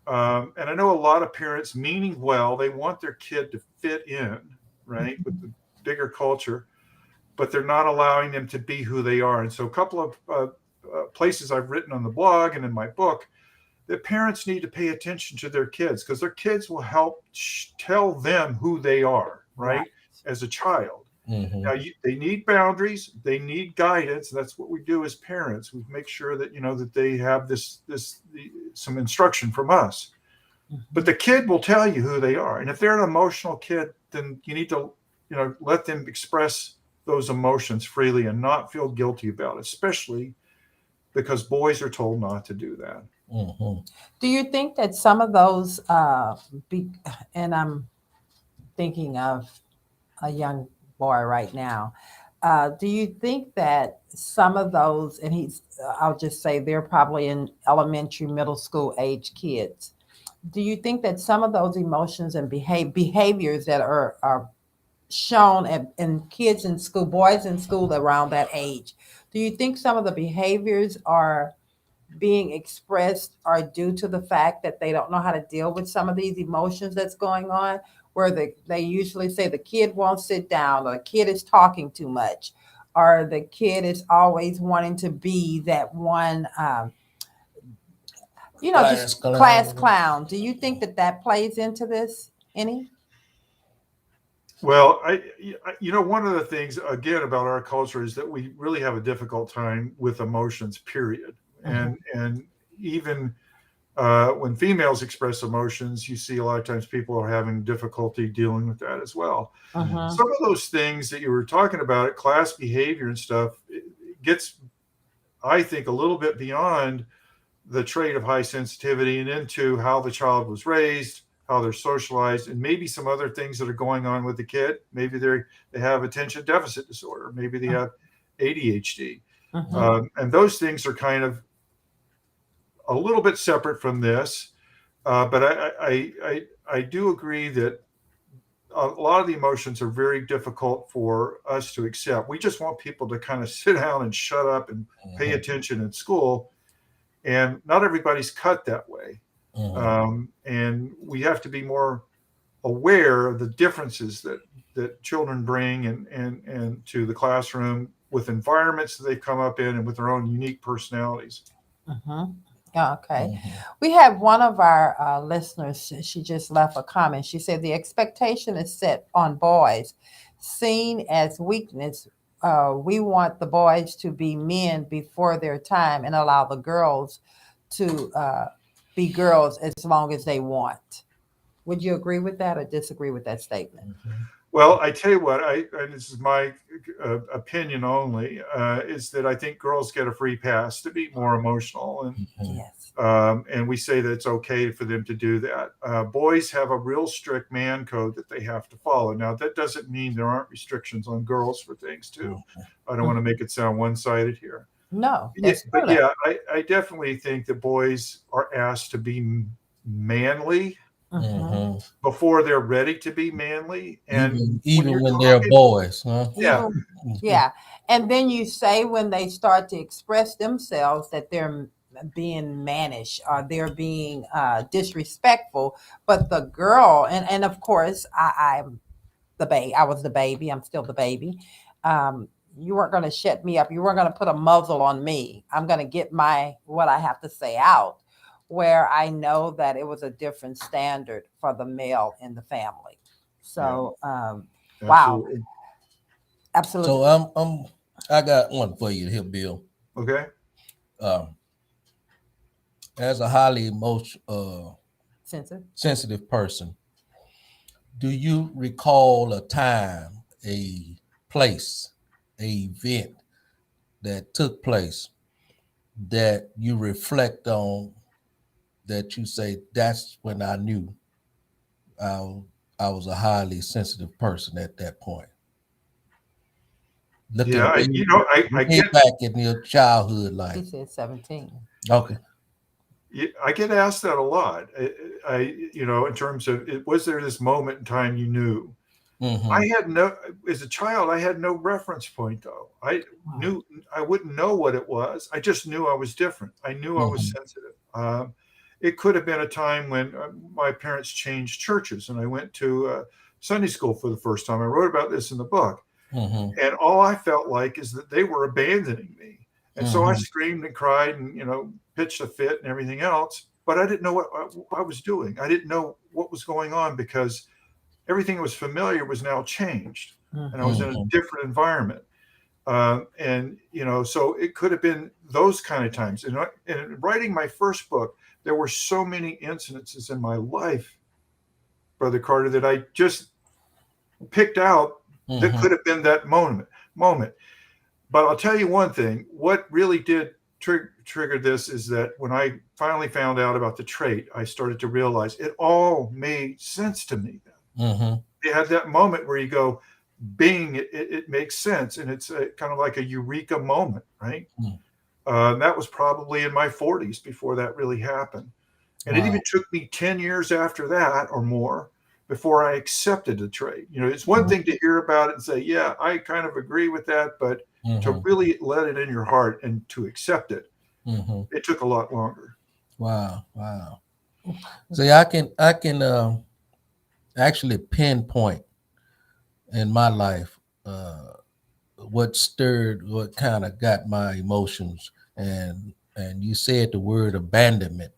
[SPEAKER 4] that. And I know a lot of parents, meaning well, they want their kid to fit in, right, with the bigger culture, but they're not allowing them to be who they are. And so a couple of places I've written on the blog and in my book, that parents need to pay attention to their kids, because their kids will help tell them who they are, right, as a child. Now, they need boundaries, they need guidance. That's what we do as parents. We make sure that that they have some instruction from us. But the kid will tell you who they are, and if they're an emotional kid, then you need to let them express those emotions freely and not feel guilty about it, especially because boys are told not to do that.
[SPEAKER 1] Do you think that some of those, and I'm thinking of a young boy right now, do you think that some of those, and I'll just say they're probably in elementary, middle school age kids. Do you think that some of those emotions and behaviors that are shown in kids in school, boys in school around that age, do you think some of the behaviors are being expressed are due to the fact that they don't know how to deal with some of these emotions that's going on, where they usually say the kid won't sit down, or the kid is talking too much, or the kid is always wanting to be that one, just class clown? Do you think that plays into this any?
[SPEAKER 4] Well, one of the things again about our culture is that we really have a difficult time with emotions, period. And even when females express emotions, you see a lot of times people are having difficulty dealing with that as well. Some of those things that you were talking about, class behavior and stuff, it gets, I think, a little bit beyond the trait of high sensitivity and into how the child was raised, how they're socialized, and maybe some other things that are going on with the kid. Maybe they have attention deficit disorder. Maybe they have ADHD. And those things are kind of a little bit separate from this. But I do agree that a lot of the emotions are very difficult for us to accept. We just want people to kind of sit down and shut up and pay attention in school. And not everybody's cut that way. And we have to be more aware of the differences that children bring and to the classroom, with environments that they come up in and with their own unique personalities.
[SPEAKER 1] Okay. We have one of our listeners, she just left a comment. She said the expectation is set on boys seen as weakness. We want the boys to be men before their time and allow the girls to be girls as long as they want. Would you agree with that or disagree with that statement?
[SPEAKER 4] Well, I tell you what, and this is my opinion only, is that I think girls get a free pass to be more emotional,
[SPEAKER 1] Yes.
[SPEAKER 4] And we say that it's okay for them to do that. Boys have a real strict man code that they have to follow. Now, that doesn't mean there aren't restrictions on girls for things too. I don't want to make it sound one-sided here.
[SPEAKER 1] No.
[SPEAKER 4] But yeah, I definitely think that boys are asked to be manly before they're ready to be manly, and
[SPEAKER 2] even when they're boys,
[SPEAKER 1] yeah. And then you say when they start to express themselves that they're being mannish or they're being disrespectful, but the girl, and of course I'm the baby, I was the baby, I'm still the baby. You weren't going to shut me up, you weren't going to put a muzzle on me. I'm going to get what I have to say out, where I know that it was a different standard for the male in the family. So, wow. Absolutely.
[SPEAKER 2] So I got one for you here, Bill.
[SPEAKER 4] Okay.
[SPEAKER 2] As a highly sensitive person, Do you recall a time, a place, a event that took place that you reflect on, that you say, that's when I knew I, I was a highly sensitive person at that point? Looking
[SPEAKER 4] Yeah, I
[SPEAKER 2] way
[SPEAKER 4] get
[SPEAKER 2] back in your childhood
[SPEAKER 1] He
[SPEAKER 2] life.
[SPEAKER 1] said 17.
[SPEAKER 2] Okay.
[SPEAKER 4] I get asked that a lot. In terms of, was there this moment in time you knew?
[SPEAKER 2] Mm-hmm.
[SPEAKER 4] I had no, as a child, I had no reference point though. I wouldn't know what it was. I just knew I was different. I knew I was sensitive. It could have been a time when my parents changed churches and I went to Sunday school for the first time. I wrote about this in the book.
[SPEAKER 2] Mm-hmm.
[SPEAKER 4] And all I felt like is that they were abandoning me. And so I screamed and cried and, pitched a fit and everything else. But I didn't know what I was doing. I didn't know what was going on because everything that was familiar was now changed. And I was in a different environment. So it could have been those kind of times. And in writing my first book, there were so many incidences in my life, Brother Carter, that I just picked out that could have been that moment. But I'll tell you one thing, what really did trigger this is that when I finally found out about the trait, I started to realize it all made sense to me. You had that moment where you go, bing, it makes sense. And it's kind of like a eureka moment, right? That was probably in my 40s before that really happened. And it even took me 10 years after that or more before I accepted the trait. It's one thing to hear about it and say, yeah, I kind of agree with that, but to really let it in your heart and to accept it, it took a lot longer.
[SPEAKER 2] Wow. See, I can actually pinpoint in my life what kind of got my emotions, and you said the word abandonment.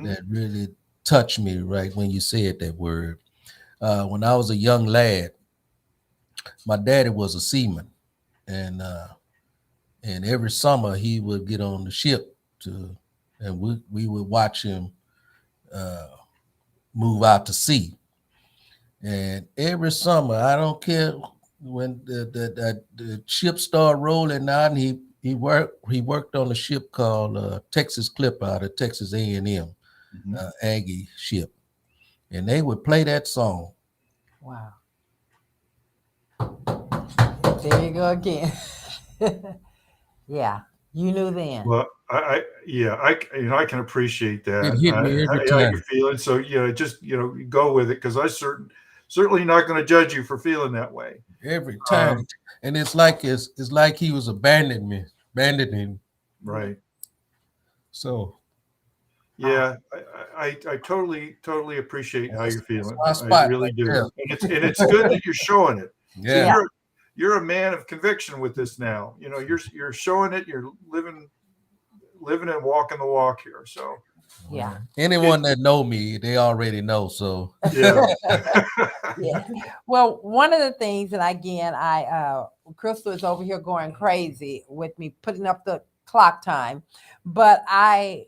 [SPEAKER 2] That really touched me right when you said that word. When I was a young lad, my daddy was a seaman, and every summer he would get on the ship and we would watch him move out to sea. And every summer, I don't care when the ship started rolling out, and he worked on a ship called Texas Clipper out of Texas A&M, Aggie ship, and they would play that song.
[SPEAKER 1] Wow. There you go again. Yeah, you knew then.
[SPEAKER 4] Well, I can appreciate that.
[SPEAKER 2] It hit me every
[SPEAKER 4] how
[SPEAKER 2] time.
[SPEAKER 4] you're feeling. So just go with it, because I certainly not going to judge you for feeling that way
[SPEAKER 2] Every time. And it's like he was abandoning me.
[SPEAKER 4] Right.
[SPEAKER 2] So
[SPEAKER 4] yeah, I totally appreciate how you're feeling.
[SPEAKER 2] I
[SPEAKER 4] really do.
[SPEAKER 2] There.
[SPEAKER 4] And it's good that you're showing it.
[SPEAKER 2] Yeah.
[SPEAKER 4] So you're a man of conviction with this now. You're showing it. You're living and walking the walk here. So
[SPEAKER 1] yeah.
[SPEAKER 2] Anyone that know me, they already know. So
[SPEAKER 4] yeah.
[SPEAKER 1] Yeah. Well, one of the things, and again, Crystal is over here going crazy with me putting up the clock time, but I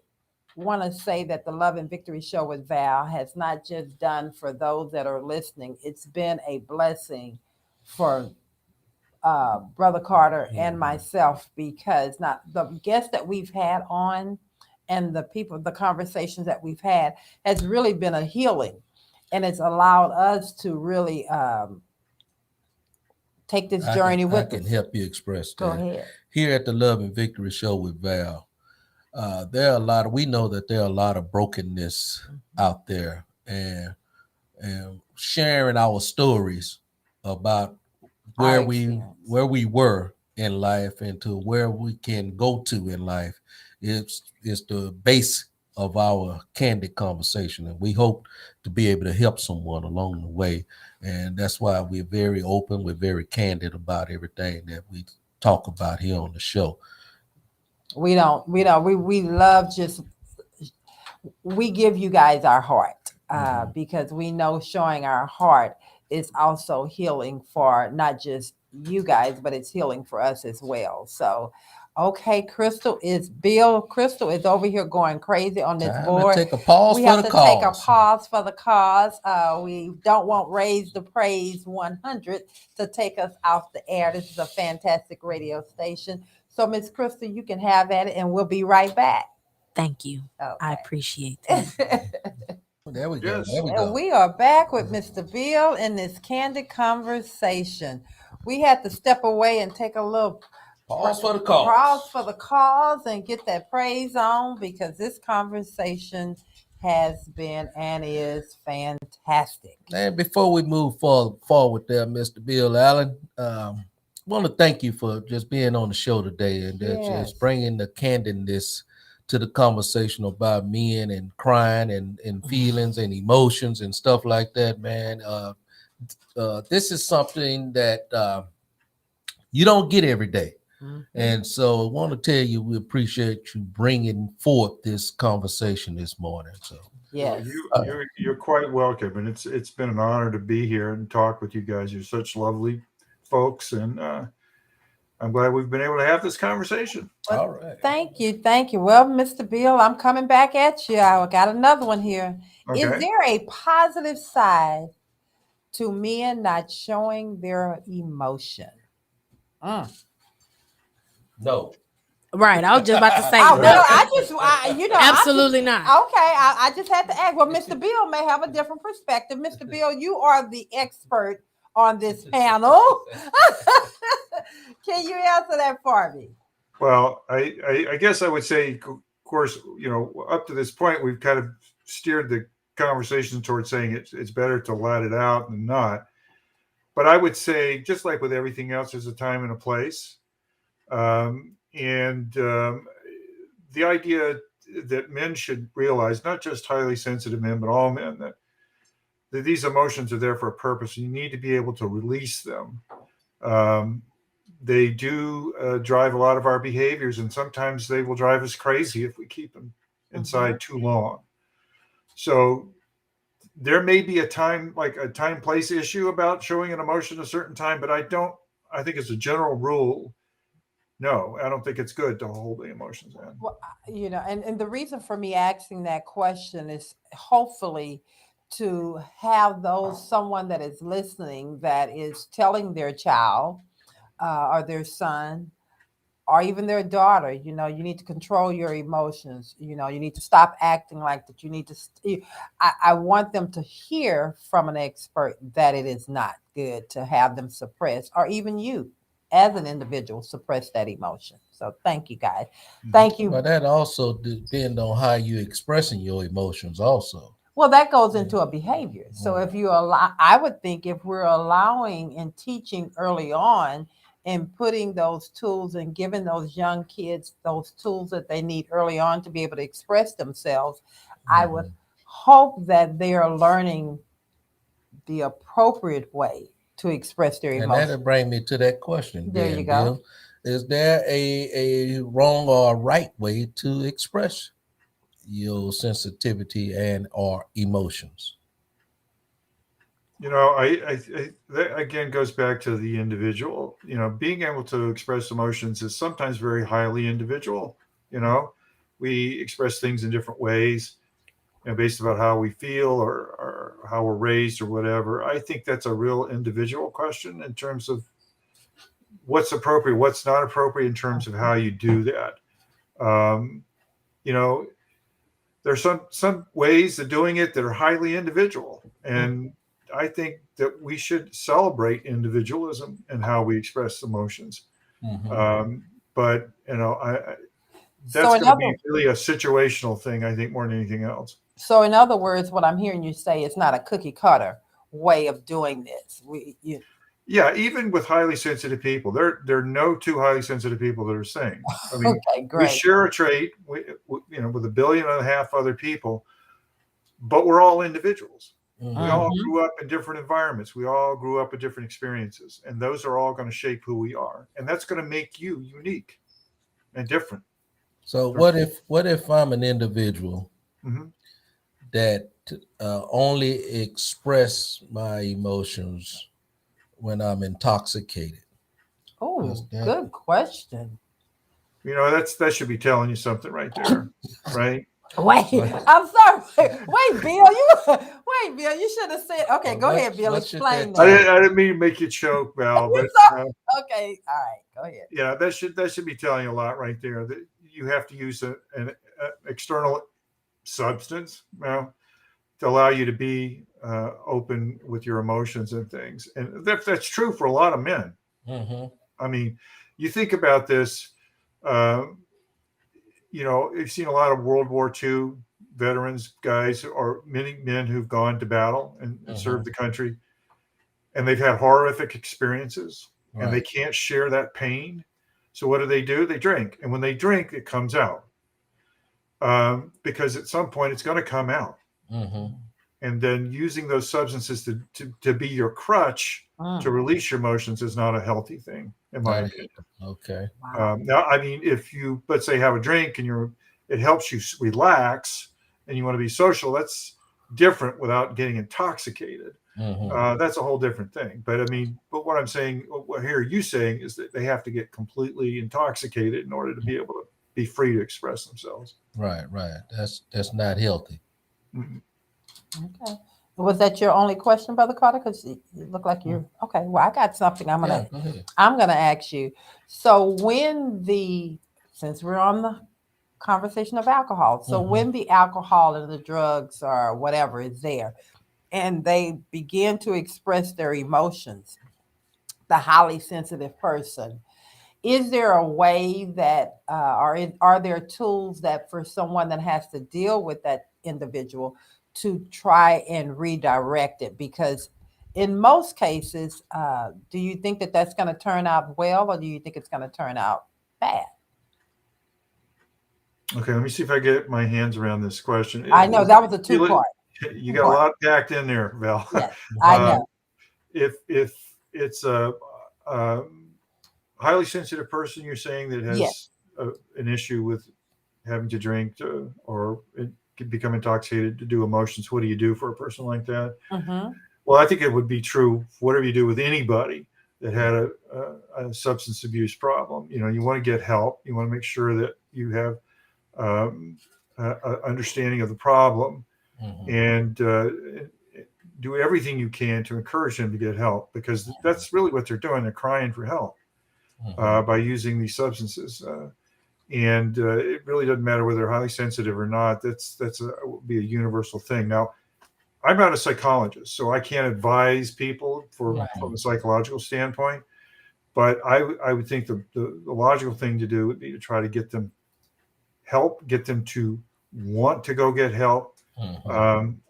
[SPEAKER 1] want to say that the Love and Victory Show with Val has not just done for those that are listening. It's been a blessing for Brother Carter and myself, because not the guests that we've had on and the conversations that we've had has really been a healing, and it's allowed us to really take this journey with us.
[SPEAKER 2] I can help you express that.
[SPEAKER 1] Go ahead.
[SPEAKER 2] Here at the Love and Victory Show with Val, we know that there are a lot of brokenness out there, and sharing our stories about where we were in life and to where we can go to in life is the base of our candid conversation, and we hope to be able to help someone along the way. And that's why we're very open, we're very candid about everything that we talk about here on the show. We
[SPEAKER 1] love we give you guys our heart, because we know showing our heart is also healing for not just you guys, but it's healing for us as well. So Okay, Crystal is over here going crazy on this
[SPEAKER 2] Time
[SPEAKER 1] board.
[SPEAKER 2] to take a pause
[SPEAKER 1] We
[SPEAKER 2] for
[SPEAKER 1] have
[SPEAKER 2] the
[SPEAKER 1] to take a
[SPEAKER 2] cause.
[SPEAKER 1] pause for the cause. We don't want Raise the Praise 100 to take us off the air. This is a fantastic radio station. So, Miss Crystal, you can have at it, and we'll be right back.
[SPEAKER 3] Thank you.
[SPEAKER 1] Okay.
[SPEAKER 3] I appreciate that.
[SPEAKER 2] There we go.
[SPEAKER 4] Yes.
[SPEAKER 2] There we
[SPEAKER 1] And
[SPEAKER 2] go.
[SPEAKER 1] we are back with Mr. Bill in this candid conversation. We had to step away and take a little
[SPEAKER 2] Pause for the cause.
[SPEAKER 1] pause for the cause and get that praise on, because this conversation has been and is fantastic.
[SPEAKER 2] And before we move forward there, Mr. Bill Allen, want to thank you for just being on the show today and
[SPEAKER 1] Yes.
[SPEAKER 2] just bringing the candidness to the conversation about men and crying and feelings and emotions and stuff like that, man. This is something that you don't get every day. And so I want to tell you, we appreciate you bringing forth this conversation this morning. So
[SPEAKER 1] Yes.
[SPEAKER 4] You're quite welcome, and it's been an honor to be here and talk with you guys. You're such lovely folks, and I'm glad we've been able to have this conversation.
[SPEAKER 1] Well,
[SPEAKER 2] all right.
[SPEAKER 1] Thank you. Well, Mr. Bill, I'm coming back at you. I got another one here.
[SPEAKER 4] Okay.
[SPEAKER 1] Is there a positive side to men not showing their emotion?
[SPEAKER 2] No.
[SPEAKER 3] Right. I was just about to say absolutely not.
[SPEAKER 1] Okay, I just had to ask. Well, Mr. Bill may have a different perspective. Mr. Bill, you are the expert on this panel. Can you answer that for me?
[SPEAKER 4] Well, I guess I would say, of course, up to this point, we've kind of steered the conversation towards saying it's better to let it out than not. But I would say, just like with everything else, there's a time and a place. The idea that men should realize, not just highly sensitive men, but all men, that these emotions are there for a purpose. You need to be able to release them. They do drive a lot of our behaviors, and sometimes they will drive us crazy if we keep them inside too long. So there may be a time place issue about showing an emotion a certain time, but I think as a general rule, no, I don't think it's good to hold the emotions in.
[SPEAKER 1] Well, and the reason for me asking that question is hopefully to have someone that is listening that is telling their child or their son or even their daughter, you need to control your emotions. You need to stop acting like that. You need to. I want them to hear from an expert that it is not good to have them suppress, or even you as an individual suppress that emotion. So thank you, guys. Thank you.
[SPEAKER 2] But that also depends on how you're expressing your emotions also.
[SPEAKER 1] Well, that goes into a behavior. So if you I would think if we're allowing and teaching early on and putting those tools and giving those young kids those tools that they need early on to be able to express themselves, I would hope that they are learning the appropriate way to express their emotions.
[SPEAKER 2] And that'll bring me to that question.
[SPEAKER 1] There you go.
[SPEAKER 2] Bill. Is there a wrong or a right way to express your sensitivity and or emotions?
[SPEAKER 4] That again goes back to the individual. Being able to express emotions is sometimes very highly individual. We express things in different ways, based about how we feel or how we're raised or whatever. I think that's a real individual question in terms of what's appropriate, what's not appropriate in terms of how you do that. There's some ways of doing it that are highly individual, and I think that we should celebrate individualism and how we express emotions. But that's going to be really a situational thing, I think, more than anything else.
[SPEAKER 1] So in other words, what I'm hearing you say is not a cookie cutter way of doing this.
[SPEAKER 4] Yeah, even with highly sensitive people, there are no two highly sensitive people that are the same. I mean,
[SPEAKER 1] okay, great.
[SPEAKER 4] We share a trait, with 1.5 billion other people, but we're all individuals. We all grew up in different environments. We all grew up with different experiences, and those are all going to shape who we are, and that's going to make you unique and different.
[SPEAKER 2] So what if I'm an individual that only express my emotions when I'm intoxicated?
[SPEAKER 1] Oh, good question.
[SPEAKER 4] That should be telling you something right there, right?
[SPEAKER 1] Wait, I'm sorry. Wait, Bill, you should have said, okay, go ahead, Bill, explain
[SPEAKER 4] I
[SPEAKER 1] that.
[SPEAKER 4] didn't mean to make you choke, Val, but
[SPEAKER 1] okay, all right, go ahead.
[SPEAKER 4] Yeah, that should be telling you a lot right there, that you have to use an external substance to allow you to be open with your emotions and things. And that's true for a lot of men.
[SPEAKER 2] Mm-hmm.
[SPEAKER 4] I mean, you think about this, you've seen a lot of World War II veterans, guys, or many men who've gone to battle and served the country, and they've had horrific experiences, and they can't share that pain. So what do? They drink. And when they drink, it comes out. Because at some point it's going to come out.
[SPEAKER 2] Mm-hmm.
[SPEAKER 4] And then using those substances to be your crutch to release your emotions is not a healthy thing, in my opinion.
[SPEAKER 2] Okay.
[SPEAKER 4] Now, I mean, if you, let's say, have a drink and it helps you relax and you want to be social, that's different without getting intoxicated.
[SPEAKER 2] Mm-hmm.
[SPEAKER 4] That's a whole different thing. But I mean, what I'm saying, what I hear you saying is that they have to get completely intoxicated in order to be able to be free to express themselves.
[SPEAKER 2] Right. That's not healthy.
[SPEAKER 4] Mm-hmm.
[SPEAKER 1] Okay. Was that your only question, Brother Carter? Because you look like you're okay. Well, I got something I'm gonna ask you. So since we're on the conversation of alcohol, so when the alcohol and the drugs or whatever is there, and they begin to express their emotions, the highly sensitive person, is there a way that are there tools that for someone that has to deal with that individual to try and redirect it? Because in most cases, do you think that that's going to turn out well, or do you think it's going to turn out bad?
[SPEAKER 4] Okay, let me see if I get my hands around this question.
[SPEAKER 1] I know that was a two-part.
[SPEAKER 4] You got a lot packed in there, Val.
[SPEAKER 1] Yes, I know.
[SPEAKER 4] If it's a highly sensitive person, you're saying, that has an issue with having to drink or become intoxicated to do emotions, what do you do for a person like that? Well, I think it would be true whatever you do with anybody that had a substance abuse problem. You want to get help. You want to make sure that you have understanding of the problem, and do everything you can to encourage them to get help, because that's really what they're doing. They're crying for help by using these substances. And it really doesn't matter whether they're highly sensitive or not. Would be a universal thing. Now, I'm not a psychologist, so I can't advise people from a psychological standpoint. But I would think the logical thing to do would be to try to get them help, get them to want to go get help,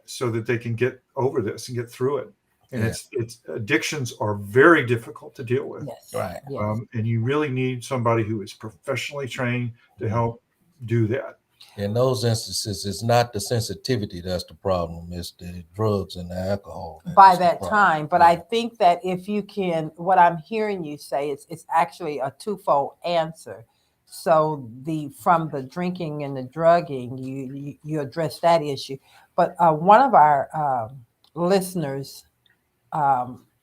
[SPEAKER 4] so that they can get over this and get through it. And it's addictions are very difficult to deal with.
[SPEAKER 1] Yes.
[SPEAKER 2] Right.
[SPEAKER 4] And you really need somebody who is professionally trained to help do that.
[SPEAKER 2] In those instances, it's not the sensitivity that's the problem. It's the drugs and the alcohol.
[SPEAKER 1] By that time. But I think that if you can, what I'm hearing you say, it's actually a twofold answer. So from the drinking and the drugging, you address that issue. But one of our listeners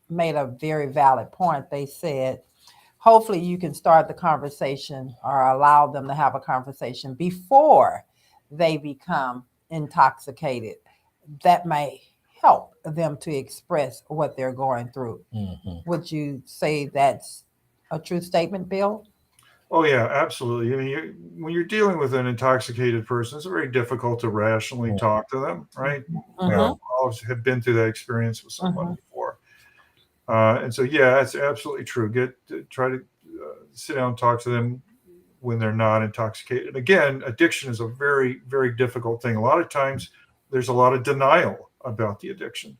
[SPEAKER 1] made a very valid point. They said, hopefully you can start the conversation or allow them to have a conversation before they become intoxicated. That may help them to express what they're going through. Would you say that's a true statement, Bill?
[SPEAKER 4] Oh, yeah, absolutely. I mean, when you're dealing with an intoxicated person, it's very difficult to rationally talk to them, right? All of us have been through that experience with someone before. And so, yeah, that's absolutely true. Try to sit down and talk to them when they're not intoxicated. Again, addiction is a very, very difficult thing. A lot of times there's a lot of denial about the addiction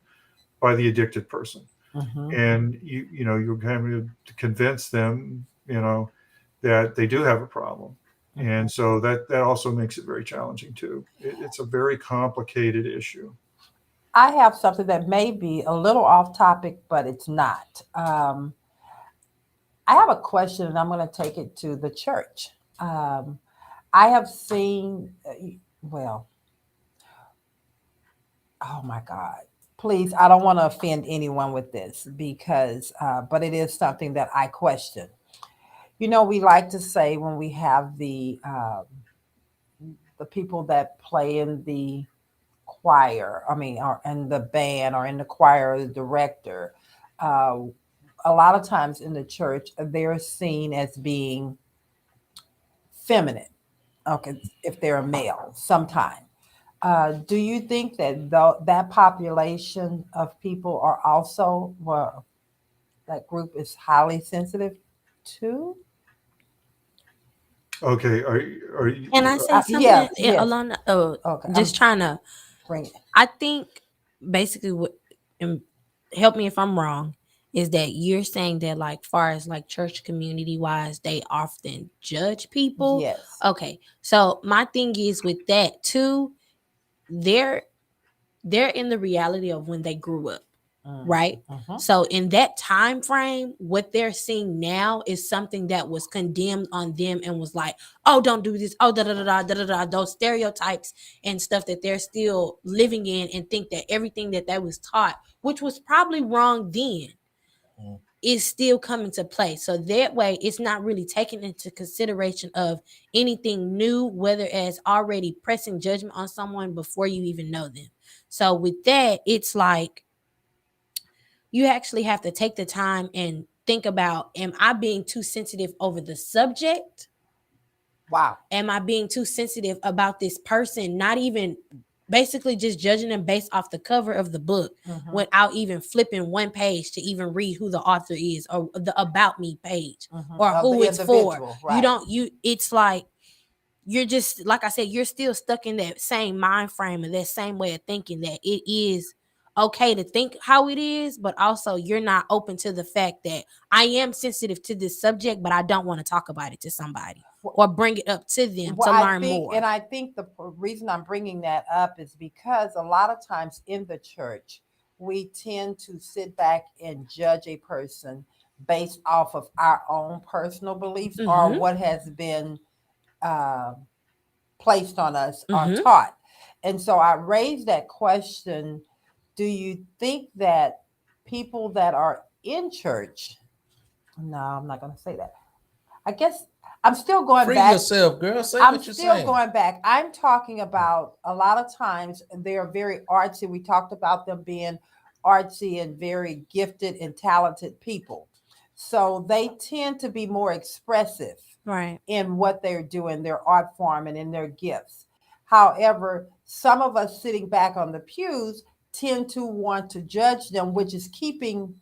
[SPEAKER 4] by the addicted person. And you're having to convince them, that they do have a problem. And so that also makes it very challenging too. It's a very complicated issue.
[SPEAKER 1] I have something that may be a little off topic, but it's not. I have a question, and I'm going to take it to the church. I have seen, oh my God, please, I don't want to offend anyone with this because, but it is something that I question. we like to say when we have the people that play in the choir, or in the band, or in the choir, or the director, uh, a lot of times in the church, they're seen as being feminine. Okay, if they're a male, sometime. Do you think that that population of people are also, well, that group is highly sensitive too?
[SPEAKER 4] Okay, are you?
[SPEAKER 3] Can I say something
[SPEAKER 1] Yes.
[SPEAKER 3] along?
[SPEAKER 1] Okay,
[SPEAKER 3] Just trying to.
[SPEAKER 1] bring it.
[SPEAKER 3] I think basically what, and help me if I'm wrong, is that you're saying that like far as like church community wise, they often judge people.
[SPEAKER 1] Yes.
[SPEAKER 3] Okay, so my thing is with that too, they're in the reality of when they grew up, right?
[SPEAKER 1] Mhm.
[SPEAKER 3] So in that time frame, what they're seeing now is something that was condemned on them and was like, oh, don't do this, oh, da da da da da da da, those stereotypes and stuff that they're still living in, and think that everything that they was taught, which was probably wrong then, is still coming to play. So that way it's not really taken into consideration of anything new, whether as already pressing judgment on someone before you even know them. So with that, it's like you actually have to take the time and think about, am I being too sensitive over the subject?
[SPEAKER 1] Wow.
[SPEAKER 3] Am I being too sensitive about this person, not even basically just judging them based off the cover of the book without even flipping one page to even read who the author is, or the about me page, or
[SPEAKER 1] Of
[SPEAKER 3] who
[SPEAKER 1] the
[SPEAKER 3] it's for.
[SPEAKER 1] individual,
[SPEAKER 3] You it's like you're just, like I said, you're still stuck in that same mind frame and that same way of thinking that it is okay to think how it is, but also you're not open to the fact that I am sensitive to this subject, but I don't want to talk about it to somebody or bring it up to them to learn more.
[SPEAKER 1] And I think the reason I'm bringing that up is because a lot of times in the church, we tend to sit back and judge a person based off of our own personal beliefs or what has been placed on us or taught. And so I raised that question. Do you think that people that are in church, no, I'm not going to say that. I guess I'm still going
[SPEAKER 2] Free
[SPEAKER 1] back.
[SPEAKER 2] yourself, girl. Say
[SPEAKER 1] I'm
[SPEAKER 2] what you're
[SPEAKER 1] still
[SPEAKER 2] saying.
[SPEAKER 1] going back. I'm talking about a lot of times they're very artsy. We talked about them being artsy and very gifted and talented people. So they tend to be more expressive in what they're doing, their art form and in their gifts. However, some of us sitting back on the pews tend to want to judge them, which is keeping.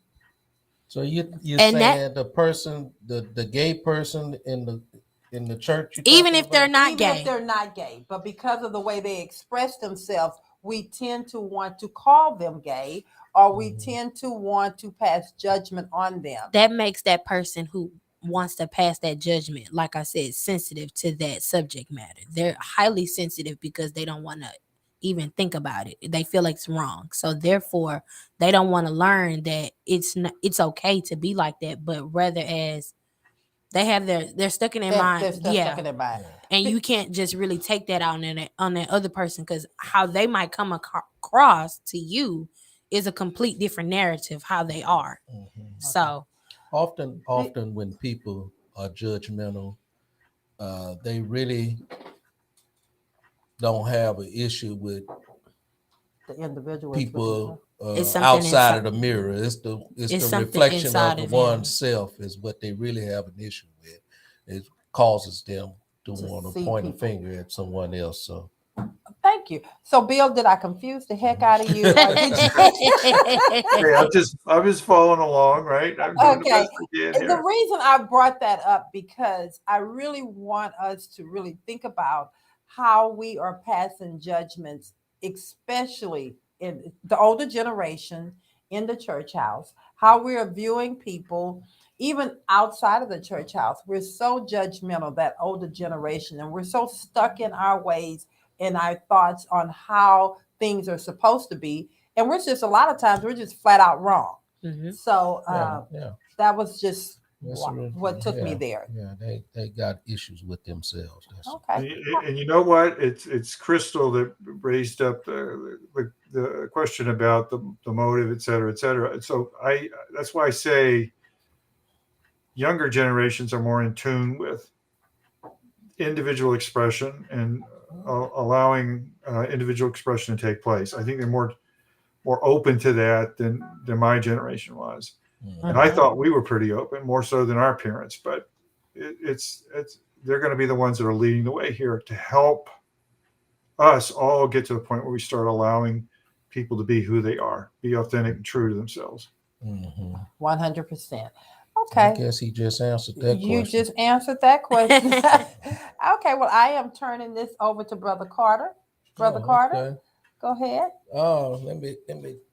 [SPEAKER 2] So you're
[SPEAKER 3] And
[SPEAKER 2] saying the person, the gay person in the church,
[SPEAKER 3] even if they're not
[SPEAKER 1] Even
[SPEAKER 3] gay,
[SPEAKER 1] if they're not gay, but because of the way they express themselves, we tend to want to call them gay, or we tend to want to pass judgment on them.
[SPEAKER 3] that makes that person who wants to pass that judgment, like I said, sensitive to that subject matter. They're highly sensitive because they don't want to even think about it. They feel like it's wrong. So therefore, they don't want to learn that it's okay to be like that, but rather as they have they're stuck in their mind.
[SPEAKER 1] They're still stuck in their mind.
[SPEAKER 3] And you can't just really take that out on that other person, because how they might come across to you is a complete different narrative how they are. So
[SPEAKER 2] often when people are judgmental, they really don't have an issue with
[SPEAKER 1] The individual
[SPEAKER 2] people
[SPEAKER 3] it's something
[SPEAKER 2] outside of the mirror. It's the reflection of the
[SPEAKER 3] of
[SPEAKER 2] oneself is what they really have an issue with. It causes them to want to point a finger at someone else. So
[SPEAKER 1] thank you. So Bill, did I confuse the heck out of you?
[SPEAKER 4] Hey, I'm just following along, right? I'm doing the best I can
[SPEAKER 1] And the
[SPEAKER 4] here.
[SPEAKER 1] reason I brought that up because I really want us to really think about how we are passing judgments, especially in the older generation in the church house, how we are viewing people, even outside of the church house. We're so judgmental, that older generation, and we're so stuck in our ways and our thoughts on how things are supposed to be. And we're just, a lot of times, we're just flat out wrong. So that was just what took me there.
[SPEAKER 2] Yeah, they got issues with themselves.
[SPEAKER 1] Okay.
[SPEAKER 4] And you know what? It's Crystal that raised up the question about the motive, et cetera, et cetera. So that's why I say younger generations are more in tune with individual expression and allowing individual expression to take place. I think they're more open to that than my generation was. And I thought we were pretty open, more so than our parents. But it's they're going to be the ones that are leading the way here to help us all get to the point where we start allowing people to be who they are, be authentic and true to themselves.
[SPEAKER 1] 100%.
[SPEAKER 2] I
[SPEAKER 1] Okay.
[SPEAKER 2] guess he just answered that question.
[SPEAKER 1] You just answered that question. Okay, well, I am turning this over to Brother Carter. Brother Carter,
[SPEAKER 2] okay.
[SPEAKER 1] go ahead.
[SPEAKER 2] Oh, let me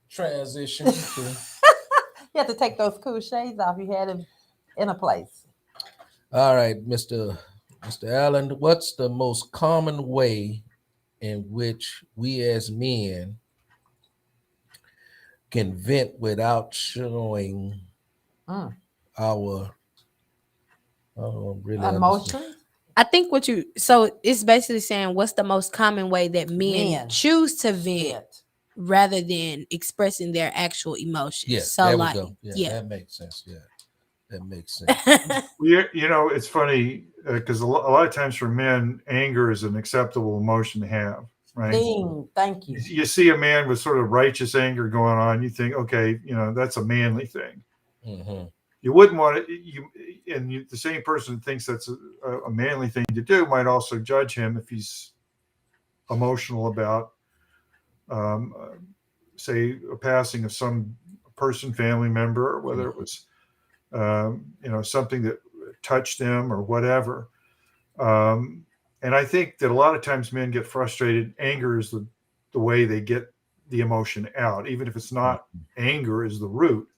[SPEAKER 2] transition to.
[SPEAKER 1] You have to take those cool shades off. You had him in a place.
[SPEAKER 2] All right, Mr. Allen, what's the most common way in which we as men can vent without showing our
[SPEAKER 1] emotions?
[SPEAKER 3] I think so it's basically saying what's the most common way that men choose to vent rather than expressing their actual emotions.
[SPEAKER 2] Yeah,
[SPEAKER 3] so
[SPEAKER 2] there
[SPEAKER 3] like,
[SPEAKER 2] we go.
[SPEAKER 3] yeah,
[SPEAKER 2] that makes sense. Yeah, that makes sense.
[SPEAKER 4] You know, it's funny because a lot of times for men, anger is an acceptable emotion to have, right?
[SPEAKER 1] Thank you.
[SPEAKER 4] You see a man with sort of righteous anger going on, you think, okay, you know, that's a manly thing. You wouldn't want it. The same person that thinks that's a manly thing to do might also judge him if he's emotional about, say, a passing of some person, family member, or whether it was, something that touched them or whatever. And I think that a lot of times men get frustrated. Anger is the way they get the emotion out, even if it's not anger is the root.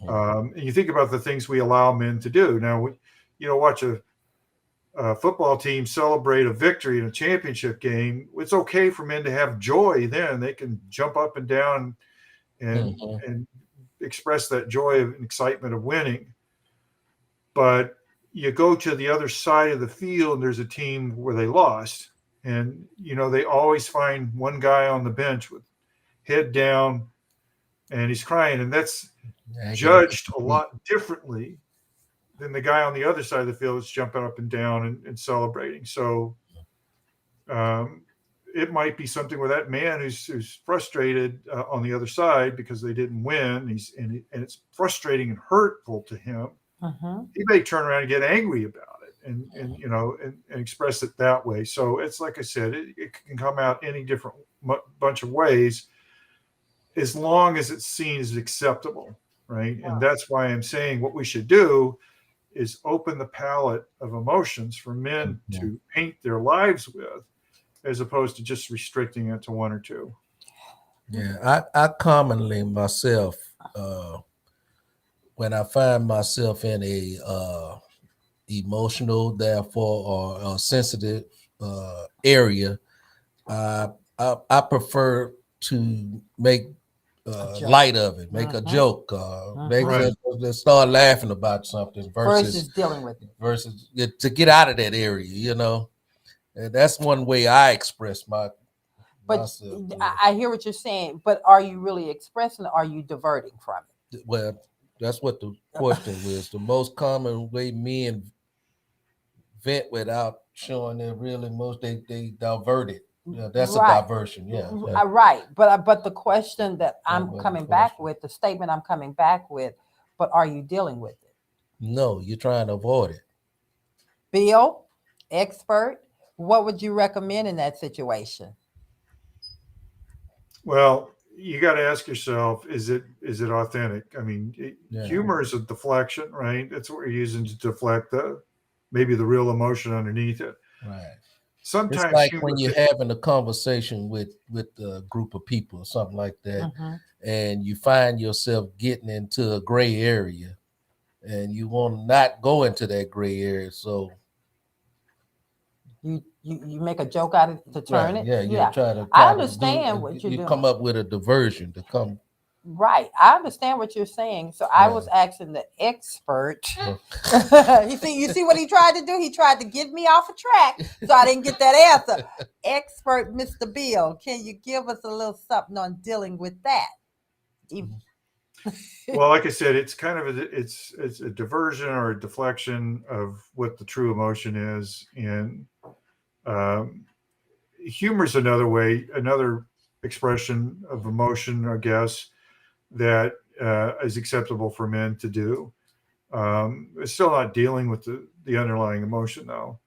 [SPEAKER 4] And you think about the things we allow men to do. Now, watch a football team celebrate a victory in a championship game. It's okay for men to have joy then. They can jump up and down and express that joy and excitement of winning. But you go to the other side of the field and there's a team where they lost. And, they always find one guy on the bench with head down and he's crying. And that's judged a lot differently than the guy on the other side of the field that's jumping up and down and celebrating. So it might be something where that man who's frustrated on the other side because they didn't win, and it's frustrating and hurtful to him. He may turn around and get angry about it and express it that way. So it's like I said, it can come out any different bunch of ways as long as it's seen as acceptable, right? Yeah. And that's why I'm saying what we should do is open the palette of emotions for men to paint their lives with, as opposed to just restricting it to one or two.
[SPEAKER 2] Yeah, I commonly myself, when I find myself in a emotional, therefore, or sensitive area, I prefer to make light of it, make a joke, let's start laughing about something versus
[SPEAKER 1] dealing with it,
[SPEAKER 2] versus to get out of that area, And that's one way I express myself.
[SPEAKER 1] I hear what you're saying, but are you really expressing it? Or are you diverting from it?
[SPEAKER 2] Well, that's what the question was. The most common way men vent without showing their real emotion, they divert it. That's a diversion.
[SPEAKER 1] Right. But the question that I'm coming back with, the statement I'm coming back with, but are you dealing with it?
[SPEAKER 2] No, you're trying to avoid it.
[SPEAKER 1] Bill, expert, what would you recommend in that situation?
[SPEAKER 4] Well, you got to ask yourself, is it authentic? I mean, humor is a deflection, right? That's what we're using to deflect maybe the real emotion underneath it.
[SPEAKER 2] Right.
[SPEAKER 4] Sometimes
[SPEAKER 2] it's like when you're having a conversation with a group of people or something like that, and you find yourself getting into a gray area, and you want to not go into that gray area, so
[SPEAKER 1] you make a joke out of it to turn it.
[SPEAKER 2] Try to.
[SPEAKER 1] I understand what you're doing.
[SPEAKER 2] You come up with a diversion to come.
[SPEAKER 1] Right. I understand what you're saying. So I was asking the expert. You see what he tried to do? He tried to get me off a track, so I didn't get that answer. Expert Mr. Bill, can you give us a little something on dealing with that?
[SPEAKER 4] Well, like I said, it's kind of it's a diversion or a deflection of what the true emotion is, and um, humor is another expression of emotion, I guess, that is acceptable for men to do. It's still not dealing with the underlying emotion, though.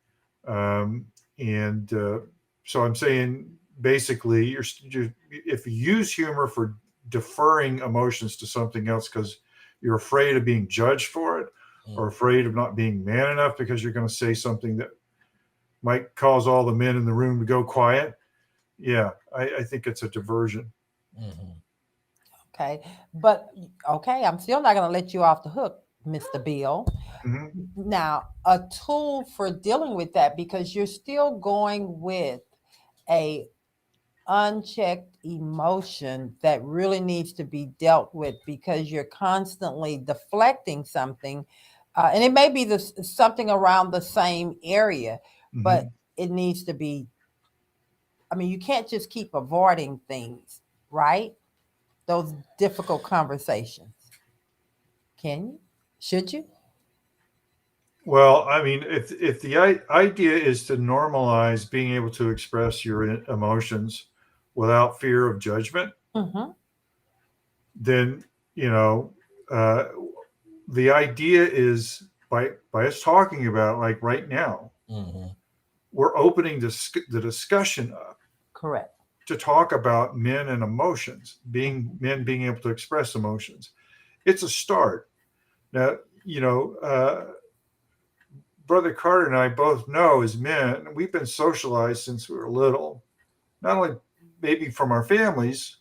[SPEAKER 4] And so I'm saying basically, if you use humor for deferring emotions to something else because you're afraid of being judged for it, or afraid of not being man enough because you're going to say something that might cause all the men in the room to go quiet. Yeah, I think it's a diversion.
[SPEAKER 1] Okay. But okay, I'm still not going to let you off the hook, Mr. Bill. Now, a tool for dealing with that, because you're still going with a unchecked emotion that really needs to be dealt with because you're constantly deflecting something, and it may be something around the same area, but it needs to be. I mean, you can't just keep avoiding things, right? Those difficult conversations. Can you? Should you?
[SPEAKER 4] Well, I mean, if the idea is to normalize being able to express your emotions without fear of judgment, then you know uh, the idea is by us talking about it, like right now, we're opening the discussion up.
[SPEAKER 1] Correct.
[SPEAKER 4] To talk about men and emotions, men being able to express emotions. It's a start. Now, Brother Carter and I both know as men, we've been socialized since we were little, not only maybe from our families,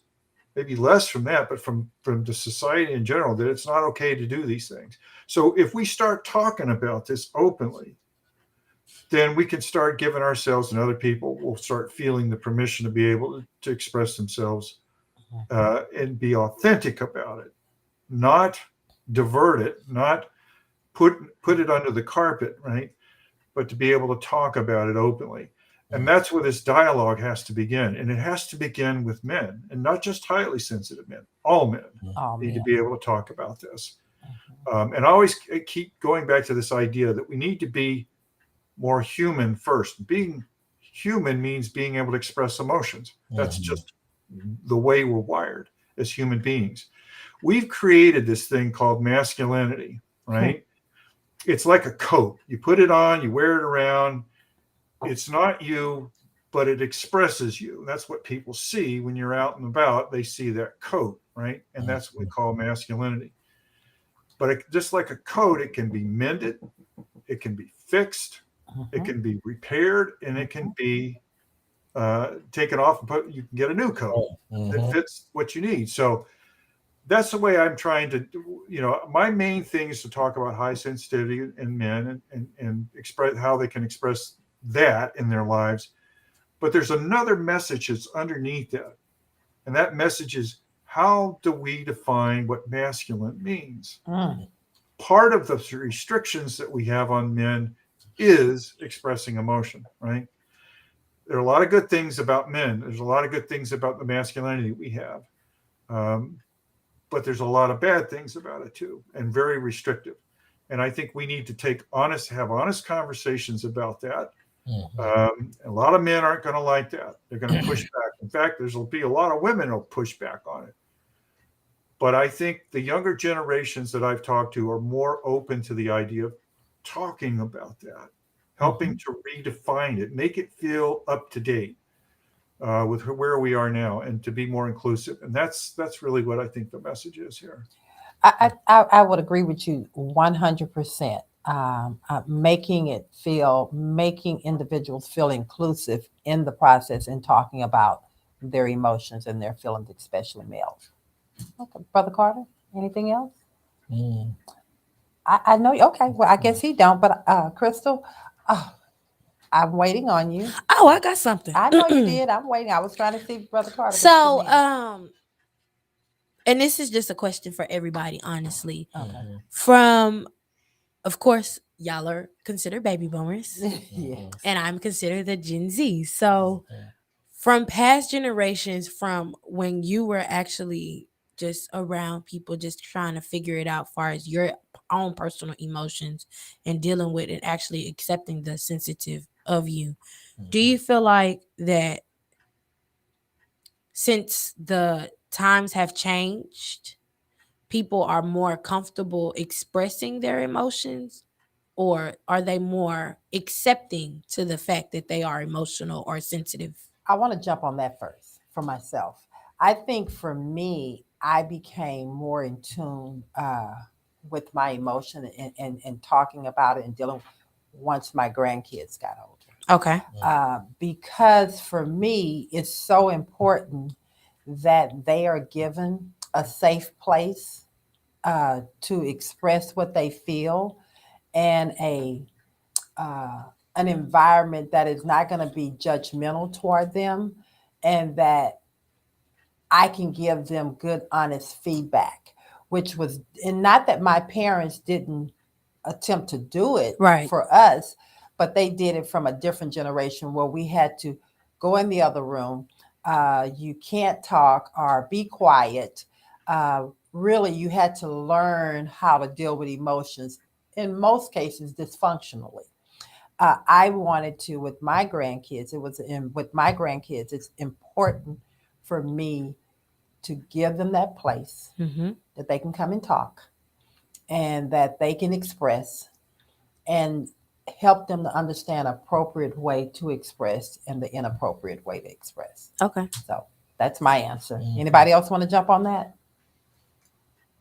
[SPEAKER 4] maybe less from that, but from the society in general, that it's not okay to do these things. So if we start talking about this openly, then we can start giving ourselves and other people will start feeling the permission to be able to express themselves and be authentic about it, not divert it, not put it under the carpet, right? But to be able to talk about it openly. And that's where this dialogue has to begin. And it has to begin with men, and not just highly sensitive men. All men need to be able to talk about this. And I always keep going back to this idea that we need to be more human first. Being human means being able to express emotions. That's just the way we're wired as human beings. We've created this thing called masculinity, right? It's like a coat. You put it on, you wear it around. It's not you, but it expresses you. That's what people see when you're out and about. They see that coat, right? And that's what we call masculinity. But just like a coat, it can be mended, it can be fixed, it can be repaired, and it can be taken off and you can get a new coat that fits what you need. So that's the way I'm trying to, my main thing is to talk about high sensitivity in men and express how they can express that in their lives. But there's another message that's underneath that. And that message is, how do we define what masculine means? Part of the restrictions that we have on men is expressing emotion, right? There are a lot of good things about men. There's a lot of good things about the masculinity we have. But there's a lot of bad things about it too, and very restrictive. And I think we need to have honest conversations about that. A lot of men aren't going to like that. They're going to push back. In fact, there'll be a lot of women who'll push back on it. But I think the younger generations that I've talked to are more open to the idea of talking about that, helping to redefine it, make it feel up to date with where we are now, and to be more inclusive. And that's really what I think the message is here.
[SPEAKER 1] I would agree with you 100%. Making individuals feel inclusive in the process and talking about their emotions and their feelings, especially males. Okay, Brother Carter, anything else? I know. Okay, well, I guess he don't. But Crystal, I'm waiting on you.
[SPEAKER 3] Oh, I got something.
[SPEAKER 1] I know you did. I'm waiting. I was trying to see Brother Carter.
[SPEAKER 3] So, and this is just a question for everybody, honestly.
[SPEAKER 1] Okay.
[SPEAKER 3] From, of course, y'all are considered baby boomers.
[SPEAKER 1] Yes.
[SPEAKER 3] And I'm considered the Gen Z. So from past generations, from when you were actually just around people just trying to figure it out as far as your own personal emotions and dealing with and actually accepting the sensitive of you. Do you feel like that since the times have changed, people are more comfortable expressing their emotions, or are they more accepting to the fact that they are emotional or sensitive?
[SPEAKER 1] I want to jump on that first for myself. I think for me, I became more in tune with my emotion and talking about it and dealing once my grandkids got older.
[SPEAKER 3] Okay.
[SPEAKER 1] Because for me, it's so important that they are given a safe place to express what they feel and an environment that is not going to be judgmental toward them, and that I can give them good, honest feedback, which was, and not that my parents didn't attempt to do it
[SPEAKER 3] Right.
[SPEAKER 1] for us, but they did it from a different generation where we had to go in the other room. You can't talk or be quiet. Really, you had to learn how to deal with emotions, in most cases, dysfunctionally. I wanted to with my grandkids. With my grandkids, it's important for me to give them that place
[SPEAKER 3] Mm-hmm.
[SPEAKER 1] that they can come and talk and that they can express, and help them to understand appropriate way to express and the inappropriate way to express.
[SPEAKER 3] Okay.
[SPEAKER 1] So that's my answer. Anybody else want to jump on that?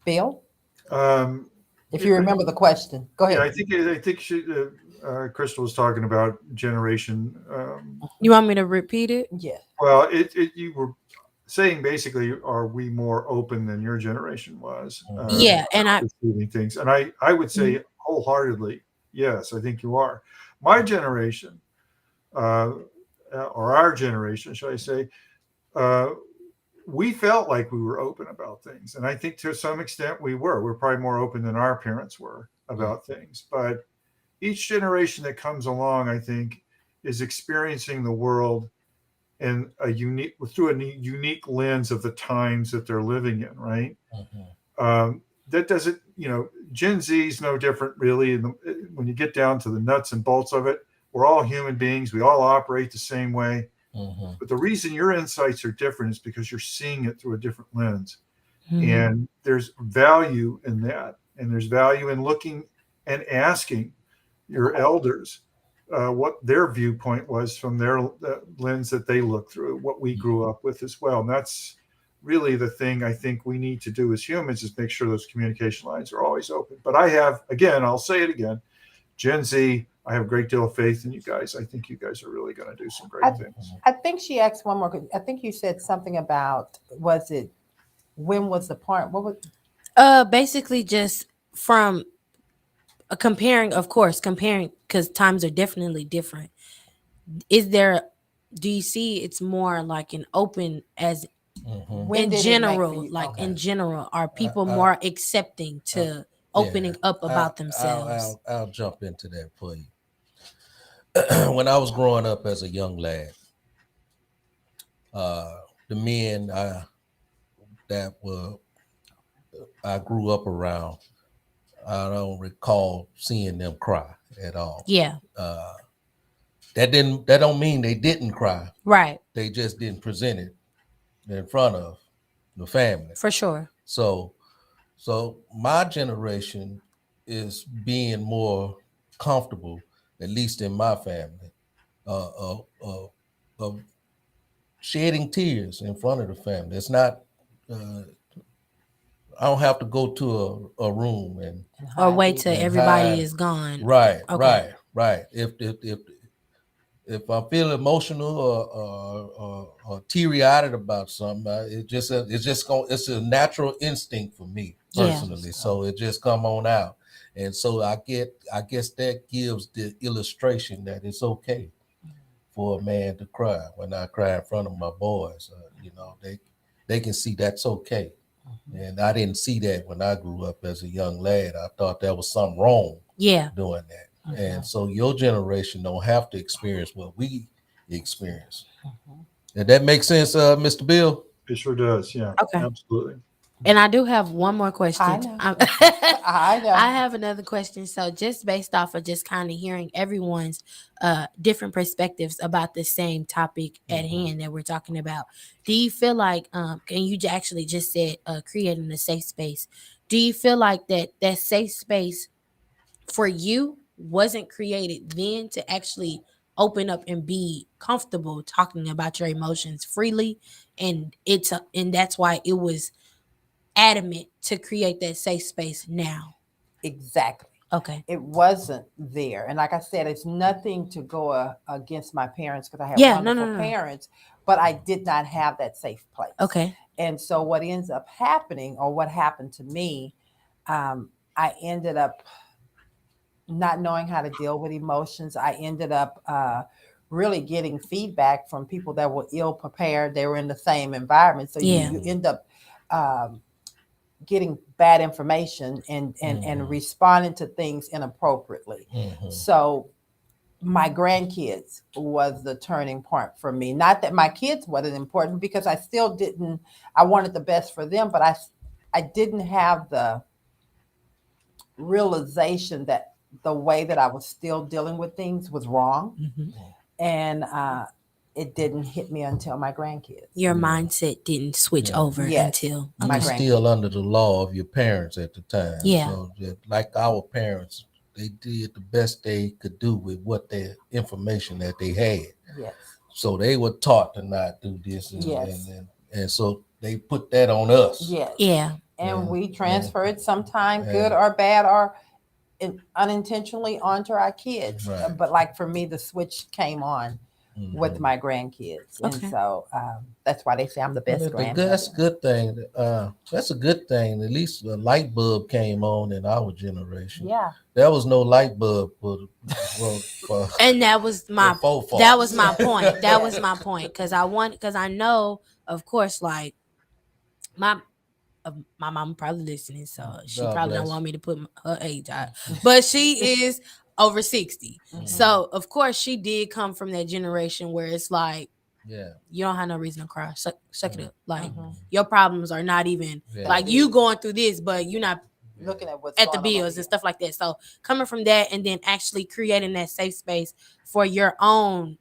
[SPEAKER 1] Bill? If you remember the question, go ahead.
[SPEAKER 4] Yeah, I think Crystal was talking about generation.
[SPEAKER 3] You want me to repeat it?
[SPEAKER 1] Yeah.
[SPEAKER 4] Well, you were saying basically, are we more open than your generation was?
[SPEAKER 3] Yeah, and
[SPEAKER 4] receiving things, and I would say wholeheartedly, yes, I think you are. My generation, or our generation, should I say, we felt like we were open about things, and I think to some extent we were. We're probably more open than our parents were about things, but each generation that comes along, I think, is experiencing the world in through a unique lens of the times that they're living in, right? That doesn't, Gen Z is no different, really. When you get down to the nuts and bolts of it, we're all human beings. We all operate the same way. But the reason your insights are different is because you're seeing it through a different lens. And there's value in that. And there's value in looking and asking your elders what their viewpoint was from their lens that they look through, what we grew up with as well. And that's really the thing I think we need to do as humans, is make sure those communication lines are always open. But I'll say it again, Gen Z, I have a great deal of faith in you guys. I think you guys are really going to do some great things.
[SPEAKER 1] I think she asked one more. I think you said something about, when was the point? What was?
[SPEAKER 3] Basically just from comparing, because times are definitely different. Do you see it's more like an open as in general, in general, are people more accepting to opening up about themselves?
[SPEAKER 2] I'll jump into that for you. When I was growing up as a young lad, the men I grew up around, I don't recall seeing them cry at all.
[SPEAKER 3] Yeah.
[SPEAKER 2] That don't mean they didn't cry.
[SPEAKER 3] Right.
[SPEAKER 2] They just didn't present it in front of the family.
[SPEAKER 3] For sure.
[SPEAKER 2] So my generation is being more comfortable, at least in my family, of shedding tears in front of the family. It's not. I don't have to go to a room
[SPEAKER 3] or wait till everybody is gone.
[SPEAKER 2] Right.
[SPEAKER 3] Okay.
[SPEAKER 2] Right. If I feel emotional or teary-eyed about something, it's a natural instinct for me personally. Yeah. So it just come on out, and so I guess that gives the illustration that it's okay for a man to cry. When I cry in front of my boys, they can see that's okay. And I didn't see that when I grew up as a young lad. I thought there was something wrong doing that. And so your generation don't have to experience what we experience. Did that make sense, Mr. Bill?
[SPEAKER 4] It sure does. Yeah,
[SPEAKER 3] okay.
[SPEAKER 4] Absolutely.
[SPEAKER 3] And I do have one more question.
[SPEAKER 1] I know.
[SPEAKER 3] I
[SPEAKER 1] know.
[SPEAKER 3] I have another question. So just based off of just kind of hearing everyone's different perspectives about the same topic at hand that we're talking about, do you feel like and you actually just said creating a safe space. Do you feel like that safe space for you wasn't created then to actually open up and be comfortable talking about your emotions freely, and that's why it was adamant to create that safe space now?
[SPEAKER 1] Exactly.
[SPEAKER 3] Okay.
[SPEAKER 1] It wasn't there. And like I said, it's nothing to go against my parents, because I had wonderful parents, but I did not have that safe place.
[SPEAKER 3] Okay.
[SPEAKER 1] And so what ends up happening, or what happened to me, I ended up not knowing how to deal with emotions. I ended up really getting feedback from people that were ill prepared. They were in the same environment. So you end up getting bad information and responding to things inappropriately. So my grandkids was the turning point for me. Not that my kids wasn't important, because I still didn't, I wanted the best for them, but I didn't have the realization that the way that I was still dealing with things was wrong. And it didn't hit me until my grandkids.
[SPEAKER 3] Your mindset didn't switch over until
[SPEAKER 2] you were still under the law of your parents at the time. So like our parents, they did the best they could do with what their information that they had.
[SPEAKER 1] Yes.
[SPEAKER 2] So they were taught to not do this, and so they put that on us.
[SPEAKER 1] Yes.
[SPEAKER 3] Yeah.
[SPEAKER 1] And we transfer it sometime good or bad or unintentionally onto our kids.
[SPEAKER 2] Right.
[SPEAKER 1] But like for me, the switch came on with my grandkids. And so that's why they say I'm the best grandmother.
[SPEAKER 2] That's a good thing. That's a good thing. At least the light bulb came on in our generation.
[SPEAKER 1] Yeah.
[SPEAKER 2] There was no light bulb for
[SPEAKER 3] and that was my point. That was my point. Because I know, of course, like my mom probably listening, so she probably don't want me to put her age out, but she is over 60. So of course she did come from that generation where it's like, you don't have no reason to cry. Suck it up. Like your problems are not even like you going through this, but you're not
[SPEAKER 1] looking
[SPEAKER 3] at the bills and stuff like that. So coming from that and then actually creating that safe space for your own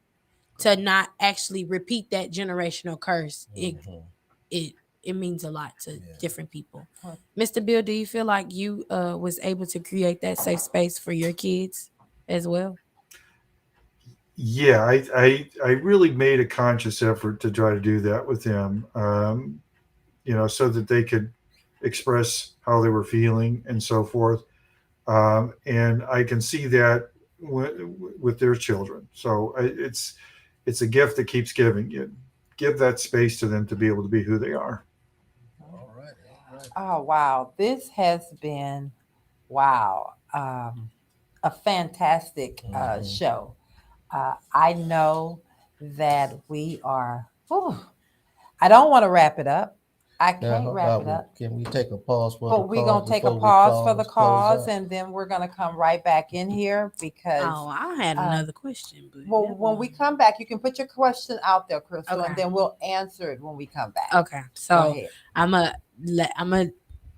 [SPEAKER 3] to not actually repeat that generational curse, it means a lot to different people. Mr. Bill, do you feel like you was able to create that safe space for your kids as well?
[SPEAKER 4] Yeah, I really made a conscious effort to try to do that with them, so that they could express how they were feeling and so forth. And I can see that with their children. So it's a gift that keeps giving. You give that space to them to be able to be who they are.
[SPEAKER 2] All right.
[SPEAKER 1] Oh, wow. This has been, a fantastic show. I know that we are, I don't want to wrap it up. I can't wrap it up.
[SPEAKER 2] Can we take a pause for
[SPEAKER 1] but we're going to take a pause for the cause, and then we're going to come right back in here because.
[SPEAKER 3] Oh, I had another question. But
[SPEAKER 1] well, when we come back, you can put your question out there, Crystal, and then we'll answer it when we come back.
[SPEAKER 3] Okay. So I'm a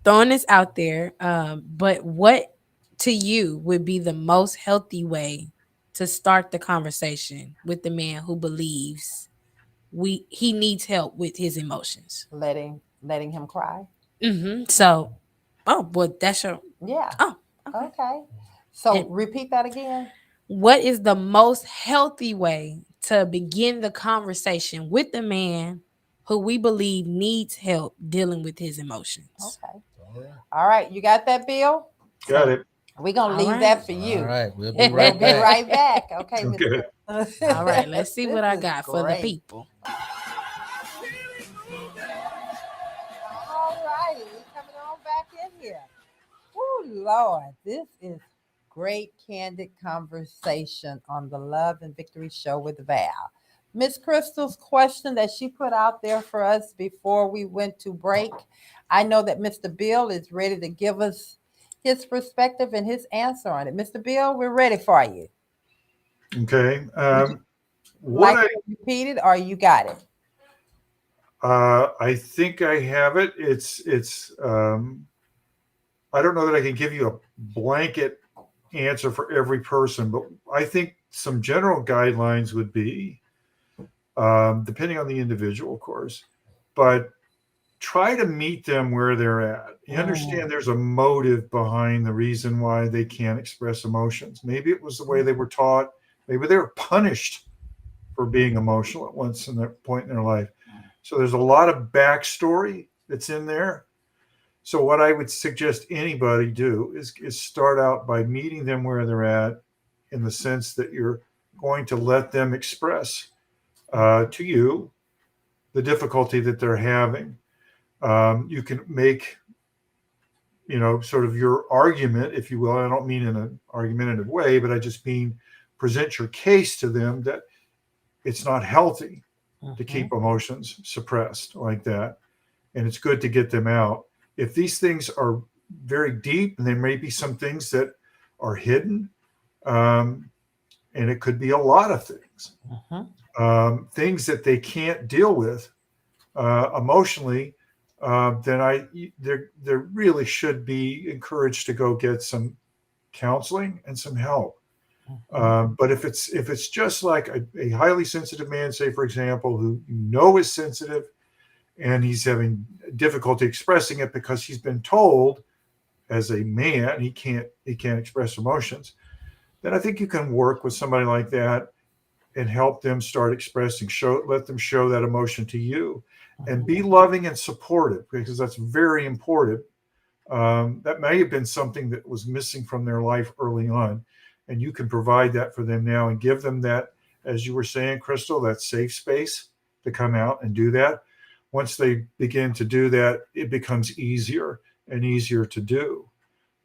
[SPEAKER 3] throwing this out there. But what to you would be the most healthy way to start the conversation with the man who believes he needs help with his emotions?
[SPEAKER 1] Letting him cry.
[SPEAKER 3] So, but that's your
[SPEAKER 1] okay. So repeat that again.
[SPEAKER 3] What is the most healthy way to begin the conversation with the man who we believe needs help dealing with his emotions?
[SPEAKER 1] Okay. All right. You got that, Bill?
[SPEAKER 4] Got it.
[SPEAKER 1] We're going to leave that for you.
[SPEAKER 2] All right. We'll be right back.
[SPEAKER 1] Right back. Okay.
[SPEAKER 4] Okay.
[SPEAKER 3] All right. Let's see what I got for the people.
[SPEAKER 1] All righty. We're coming on back in here. Oh, Lord. This is great candid conversation on the Love and Victory Show with Val. Miss Crystal's question that she put out there for us before we went to break. I know that Mr. Bill is ready to give us his perspective and his answer on it. Mr. Bill, we're ready for you.
[SPEAKER 4] Okay.
[SPEAKER 1] Repeat it or you got it?
[SPEAKER 4] I think I have it. It's I don't know that I can give you a blanket answer for every person, but I think some general guidelines would be, depending on the individual, of course, but try to meet them where they're at. You understand there's a motive behind the reason why they can't express emotions. Maybe it was the way they were taught. Maybe they were punished for being emotional at once in that point in their life. So there's a lot of backstory that's in there. So what I would suggest anybody do is start out by meeting them where they're at, in the sense that you're going to let them express to you the difficulty that they're having. You can make, sort of your argument, if you will. I don't mean in an argumentative way, but I just mean present your case to them that it's not healthy to keep emotions suppressed like that. And it's good to get them out. If these things are very deep, and there may be some things that are hidden, and it could be a lot of things, things that they can't deal with emotionally, then there really should be encouraged to go get some counseling and some help. But if it's just like a highly sensitive man, say for example, who is sensitive, and he's having difficulty expressing it because he's been told as a man he can't express emotions, then I think you can work with somebody like that and help them start expressing, let them show that emotion to you, and be loving and supportive, because that's very important. That may have been something that was missing from their life early on, and you can provide that for them now and give them that, as you were saying, Crystal, that safe space to come out and do that. Once they begin to do that, it becomes easier and easier to do.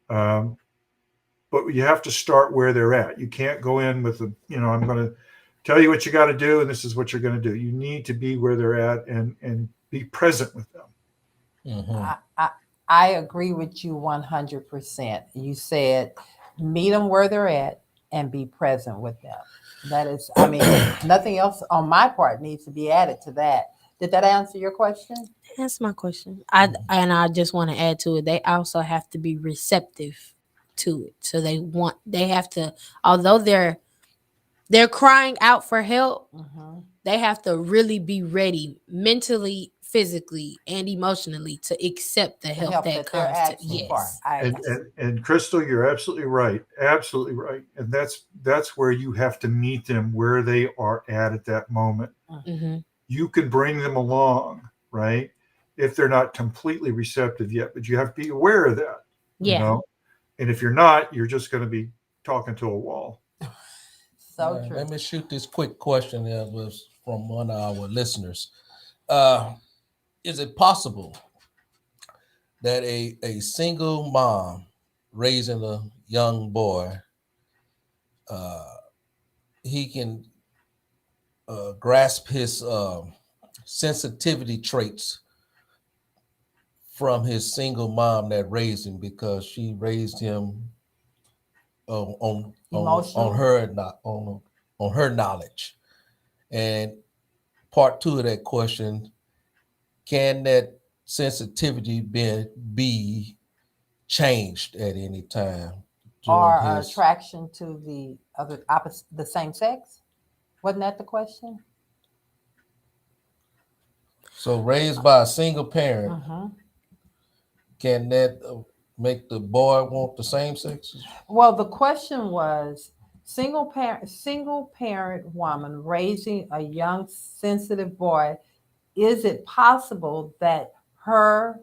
[SPEAKER 4] But you have to start where they're at. You can't go in with I'm going to tell you what you got to do, and this is what you're going to do. You need to be where they're at and be present with them.
[SPEAKER 1] I agree with you 100%. You said meet them where they're at and be present with them. That is, nothing else on my part needs to be added to that. Did that answer your question?
[SPEAKER 3] That's my question. I just want to add to it. They also have to be receptive to it. So they have to, although they're crying out for help, they have to really be ready mentally, physically, and emotionally to accept the help that comes to. Yes.
[SPEAKER 4] And Crystal, you're absolutely right. Absolutely right. And that's where you have to meet them where they are at that moment. You can bring them along, right? If they're not completely receptive yet, but you have to be aware of that.
[SPEAKER 3] Yeah.
[SPEAKER 4] And if you're not, you're just going to be talking to a wall.
[SPEAKER 1] So true.
[SPEAKER 2] Let me shoot this quick question that was from one of our listeners. Is it possible that a single mom raising a young boy, he can grasp his sensitivity traits from his single mom that raised him, because she raised him on her knowledge? And part two of that question: can that sensitivity be changed at any time?
[SPEAKER 1] Or attraction to the the same sex? Wasn't that the question?
[SPEAKER 2] So raised by a single parent, can that make the boy want the same sex?
[SPEAKER 1] Well, the question was single parent woman raising a young sensitive boy. Is it possible that her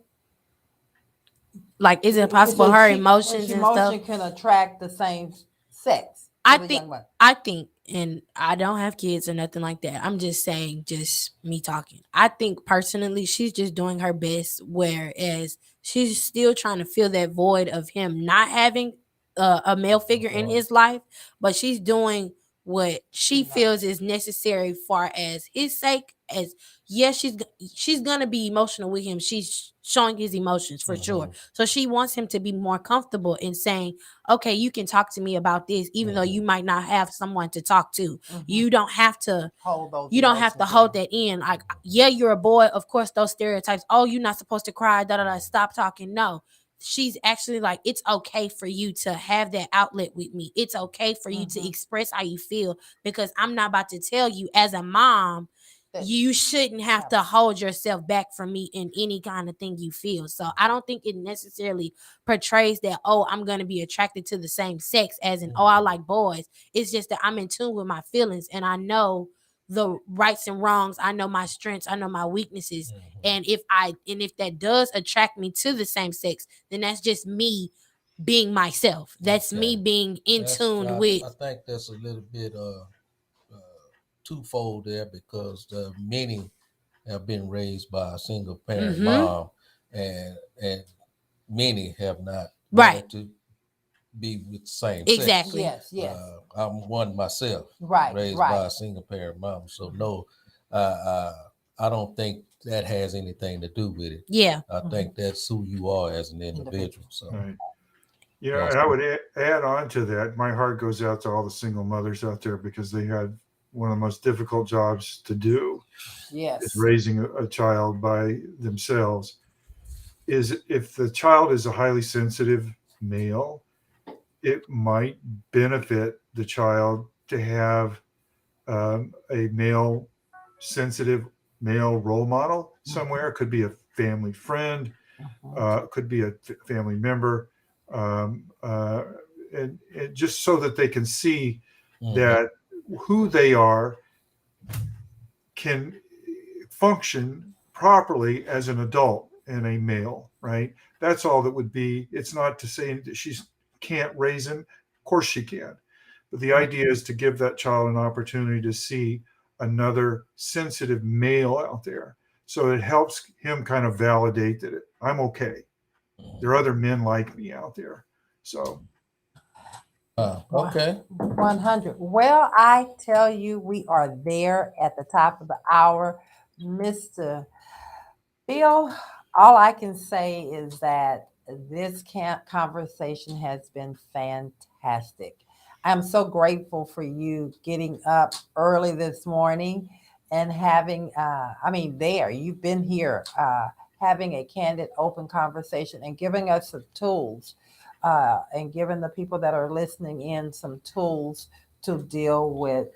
[SPEAKER 3] her emotions and stuff
[SPEAKER 1] can attract the same sex?
[SPEAKER 3] I think, and I don't have kids or nothing like that. I'm just saying, just me talking. I think personally, she's just doing her best, whereas she's still trying to fill that void of him not having a male figure in his life, but she's doing what she feels is necessary far as his sake as she's gonna be emotional with him. She's showing his emotions for sure. So she wants him to be more comfortable in saying, okay, you can talk to me about this, even though you might not have someone to talk to. You don't have to hold that in. Like, yeah, you're a boy, of course, those stereotypes. Oh, you're not supposed to cry, stop talking. No, she's actually like, it's okay for you to have that outlet with me. It's okay for you to express how you feel, because I'm not about to tell you as a mom you shouldn't have to hold yourself back from me in any kind of thing you feel. So I don't think it necessarily portrays that, oh, I'm going to be attracted to the same sex, as in, oh, I like boys. It's just that I'm in tune with my feelings, and I know the rights and wrongs. I know my strengths. I know my weaknesses. And if that does attract me to the same sex, then that's just me being myself. That's me being in tune with.
[SPEAKER 2] I think that's a little bit twofold there, because many have been raised by a single parent mom, and many have not wanted to be with the same
[SPEAKER 3] exactly
[SPEAKER 2] sex.
[SPEAKER 1] Yes.
[SPEAKER 2] I'm one myself, raised by a single parent mom. So no, I don't think that has anything to do with it.
[SPEAKER 3] Yeah.
[SPEAKER 2] I think that's who you are as an individual. So
[SPEAKER 4] Right. And I would add on to that. My heart goes out to all the single mothers out there, because they had one of the most difficult jobs to do.
[SPEAKER 1] Yes.
[SPEAKER 4] Is raising a child by themselves. Is if the child is a highly sensitive male, it might benefit the child to have a male sensitive male role model somewhere. It could be a family friend, could be a family member, and just so that they can see that who they are can function properly as an adult and a male, right? That's all that would be. It's not to say that she can't raise him. Of course she can. But the idea is to give that child an opportunity to see another sensitive male out there. So it helps him kind of validate that I'm okay. There are other men like me out there. So.
[SPEAKER 2] Okay.
[SPEAKER 1] 100. Well, I tell you, we are there at the top of the hour. Mr. Bill, all I can say is that this conversation has been fantastic. I'm so grateful for you getting up early this morning and having, you've been here, having a candid, open conversation and giving us some tools, and giving the people that are listening in some tools to deal with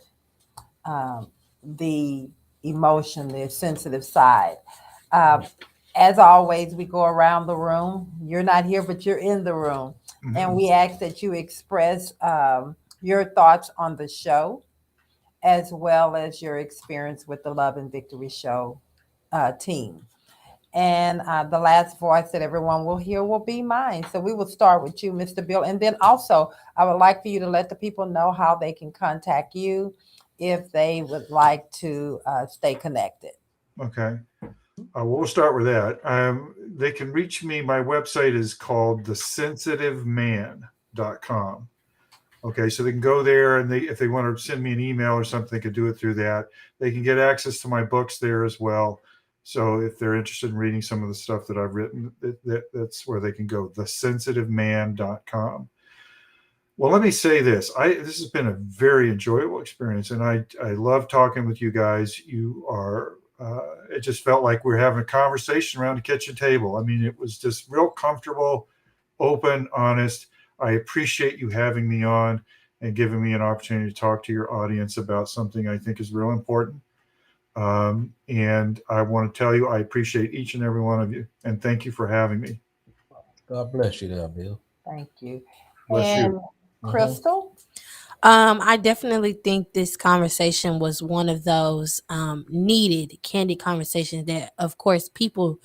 [SPEAKER 1] the emotion, the sensitive side. Um, as always, we go around the room. You're not here, but you're in the room. And we ask that you express your thoughts on the show, as well as your experience with the Love and Victory Show team. And the last voice that everyone will hear will be mine. So we will start with you, Mr. Bill. And then also, I would like for you to let the people know how they can contact you if they would like to stay connected.
[SPEAKER 4] Okay. We'll start with that. They can reach me. My website is called thesensitiveman.com. Okay, so they can go there, and if they want to send me an email or something, they can do it through that. They can get access to my books there as well. So if they're interested in reading some of the stuff that I've written, that's where they can go, thesensitiveman.com. Well, let me say this. This has been a very enjoyable experience, and I love talking with you guys. You are, it just felt like we were having a conversation around the kitchen table. I mean, it was just real comfortable, open, honest. I appreciate you having me on and giving me an opportunity to talk to your audience about something I think is real important. And I want to tell you, I appreciate each and every one of you, and thank you for having me.
[SPEAKER 2] God bless you there, Bill.
[SPEAKER 1] Thank you.
[SPEAKER 4] Bless you.
[SPEAKER 1] Crystal?
[SPEAKER 3] I definitely think this conversation was one of those needed, candid conversations that, of course, people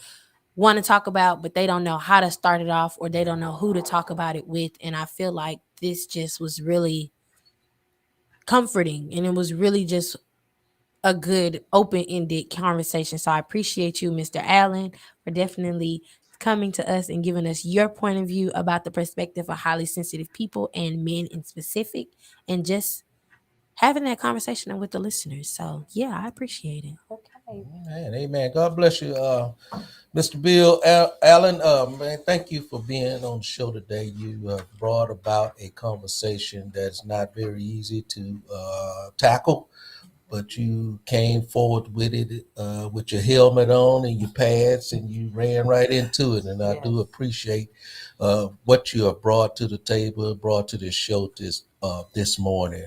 [SPEAKER 3] want to talk about, but they don't know how to start it off, or they don't know who to talk about it with. And I feel like this just was really comforting, and it was really just a good open-ended conversation. So I appreciate you, Mr. Allen, for definitely coming to us and giving us your point of view about the perspective of highly sensitive people and men in specific, and just having that conversation with the listeners. So yeah, I appreciate it.
[SPEAKER 1] Okay.
[SPEAKER 2] Amen. God bless you, Mr. Bill Allen. Man, thank you for being on the show today. You brought about a conversation that's not very easy to tackle, but you came forward with it with your helmet on and your pads, and you ran right into it. And I do appreciate what you have brought to the table, brought to the show this morning.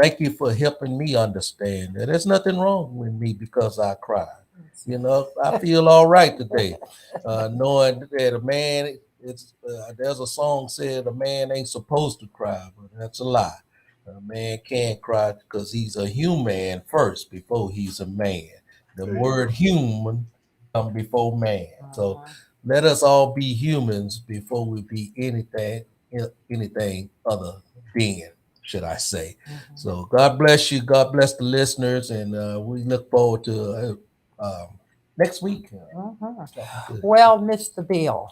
[SPEAKER 2] Thank you for helping me understand that there's nothing wrong with me because I cried. You know, I feel all right today, knowing that a man. There's a song said a man ain't supposed to cry, but that's a lie. A man can't cry because he's a human first before he's a man. The word human come before man. So let us all be humans before we be anything other than, should I say. So God bless you. God bless the listeners. And we look forward to next week.
[SPEAKER 1] Well, Mr. Bill,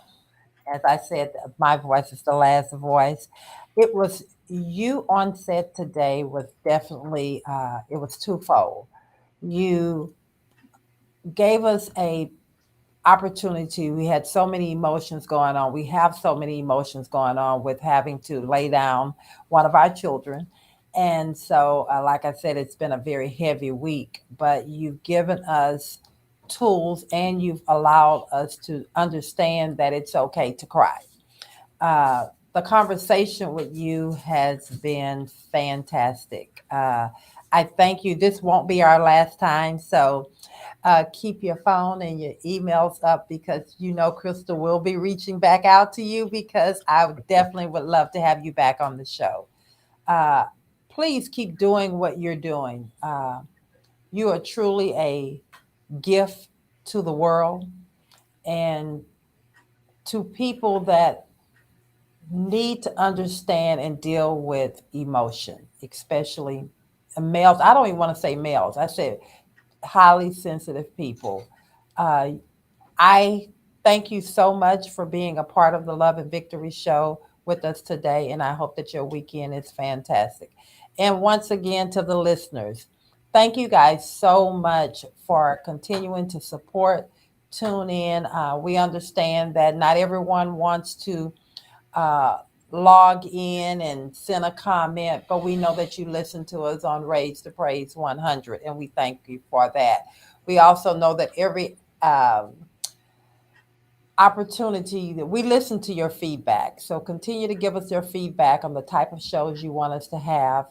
[SPEAKER 1] as I said, my voice is the last voice. It was you on set today was definitely it was twofold. You gave us a opportunity. We had so many emotions going on. We have so many emotions going on with having to lay down one of our children. And so, like I said, it's been a very heavy week, but you've given us tools and you've allowed us to understand that it's okay to cry. The conversation with you has been fantastic. I thank you. This won't be our last time. So keep your phone and your emails up because you know Crystal will be reaching back out to you because I definitely would love to have you back on the show. Uh, please keep doing what you're doing. You are truly a gift to the world and to people that need to understand and deal with emotion, especially males. I don't even want to say males. I said highly sensitive people. Uh, I thank you so much for being a part of the Love and Victory show with us today, and I hope that your weekend is fantastic. And once again, to the listeners, thank you guys so much for continuing to support, tune in. We understand that not everyone wants to uh, log in and send a comment, but we know that you listen to us on Raise to Praise 100, and we thank you for that. We also know that every opportunity that we listen to your feedback. So continue to give us your feedback on the type of shows you want us to have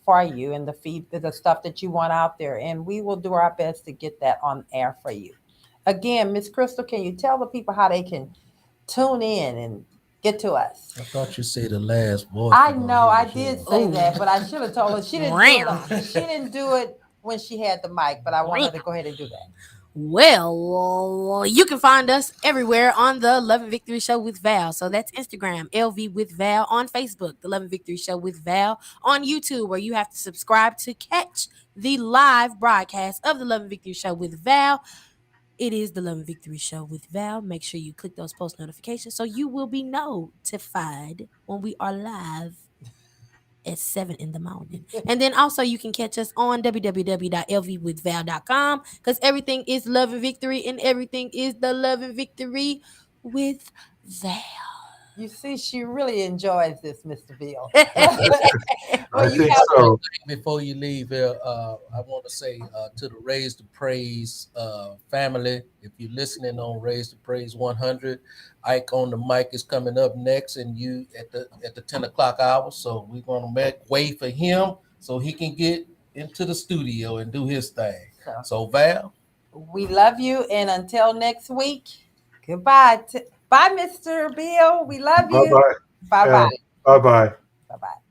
[SPEAKER 1] for you and the stuff that you want out there. And we will do our best to get that on air for you. Again, Miss Crystal, can you tell the people how they can tune in and get to us?
[SPEAKER 2] I thought you said the last voice.
[SPEAKER 1] I know I did say
[SPEAKER 3] Ooh.
[SPEAKER 1] that, but I should have told her she didn't do it. She didn't do it when she had the mic, but I want her to go ahead and do that.
[SPEAKER 3] Well, you can find us everywhere on the Love and Victory Show with Val. So that's Instagram, LV with Val, on Facebook, the Love and Victory Show with Val, on YouTube, where you have to subscribe to catch the live broadcast of the Love and Victory Show with Val. It is the Love and Victory Show with Val. Make sure you click those post notifications so you will be notified when we are live at 7 in the morning. And then also you can catch us on www.lvwithval.com because everything is Love and Victory and everything is the Love and Victory with Val.
[SPEAKER 1] You see, she really enjoys this, Mr. Bill.
[SPEAKER 4] I think so.
[SPEAKER 2] Before you leave here, I want to say to the Raise to Praise family, if you're listening on Raise to Praise 100, Ike on the mic is coming up next, and you at the 10 o'clock hour. So we're gonna wait for him so he can get into the studio and do his thing. So Val,
[SPEAKER 1] we love you, and until next week, goodbye. Bye, Mr. Bill. We love you.
[SPEAKER 4] Bye bye.
[SPEAKER 1] Bye bye.
[SPEAKER 4] Bye bye.
[SPEAKER 1] Bye bye.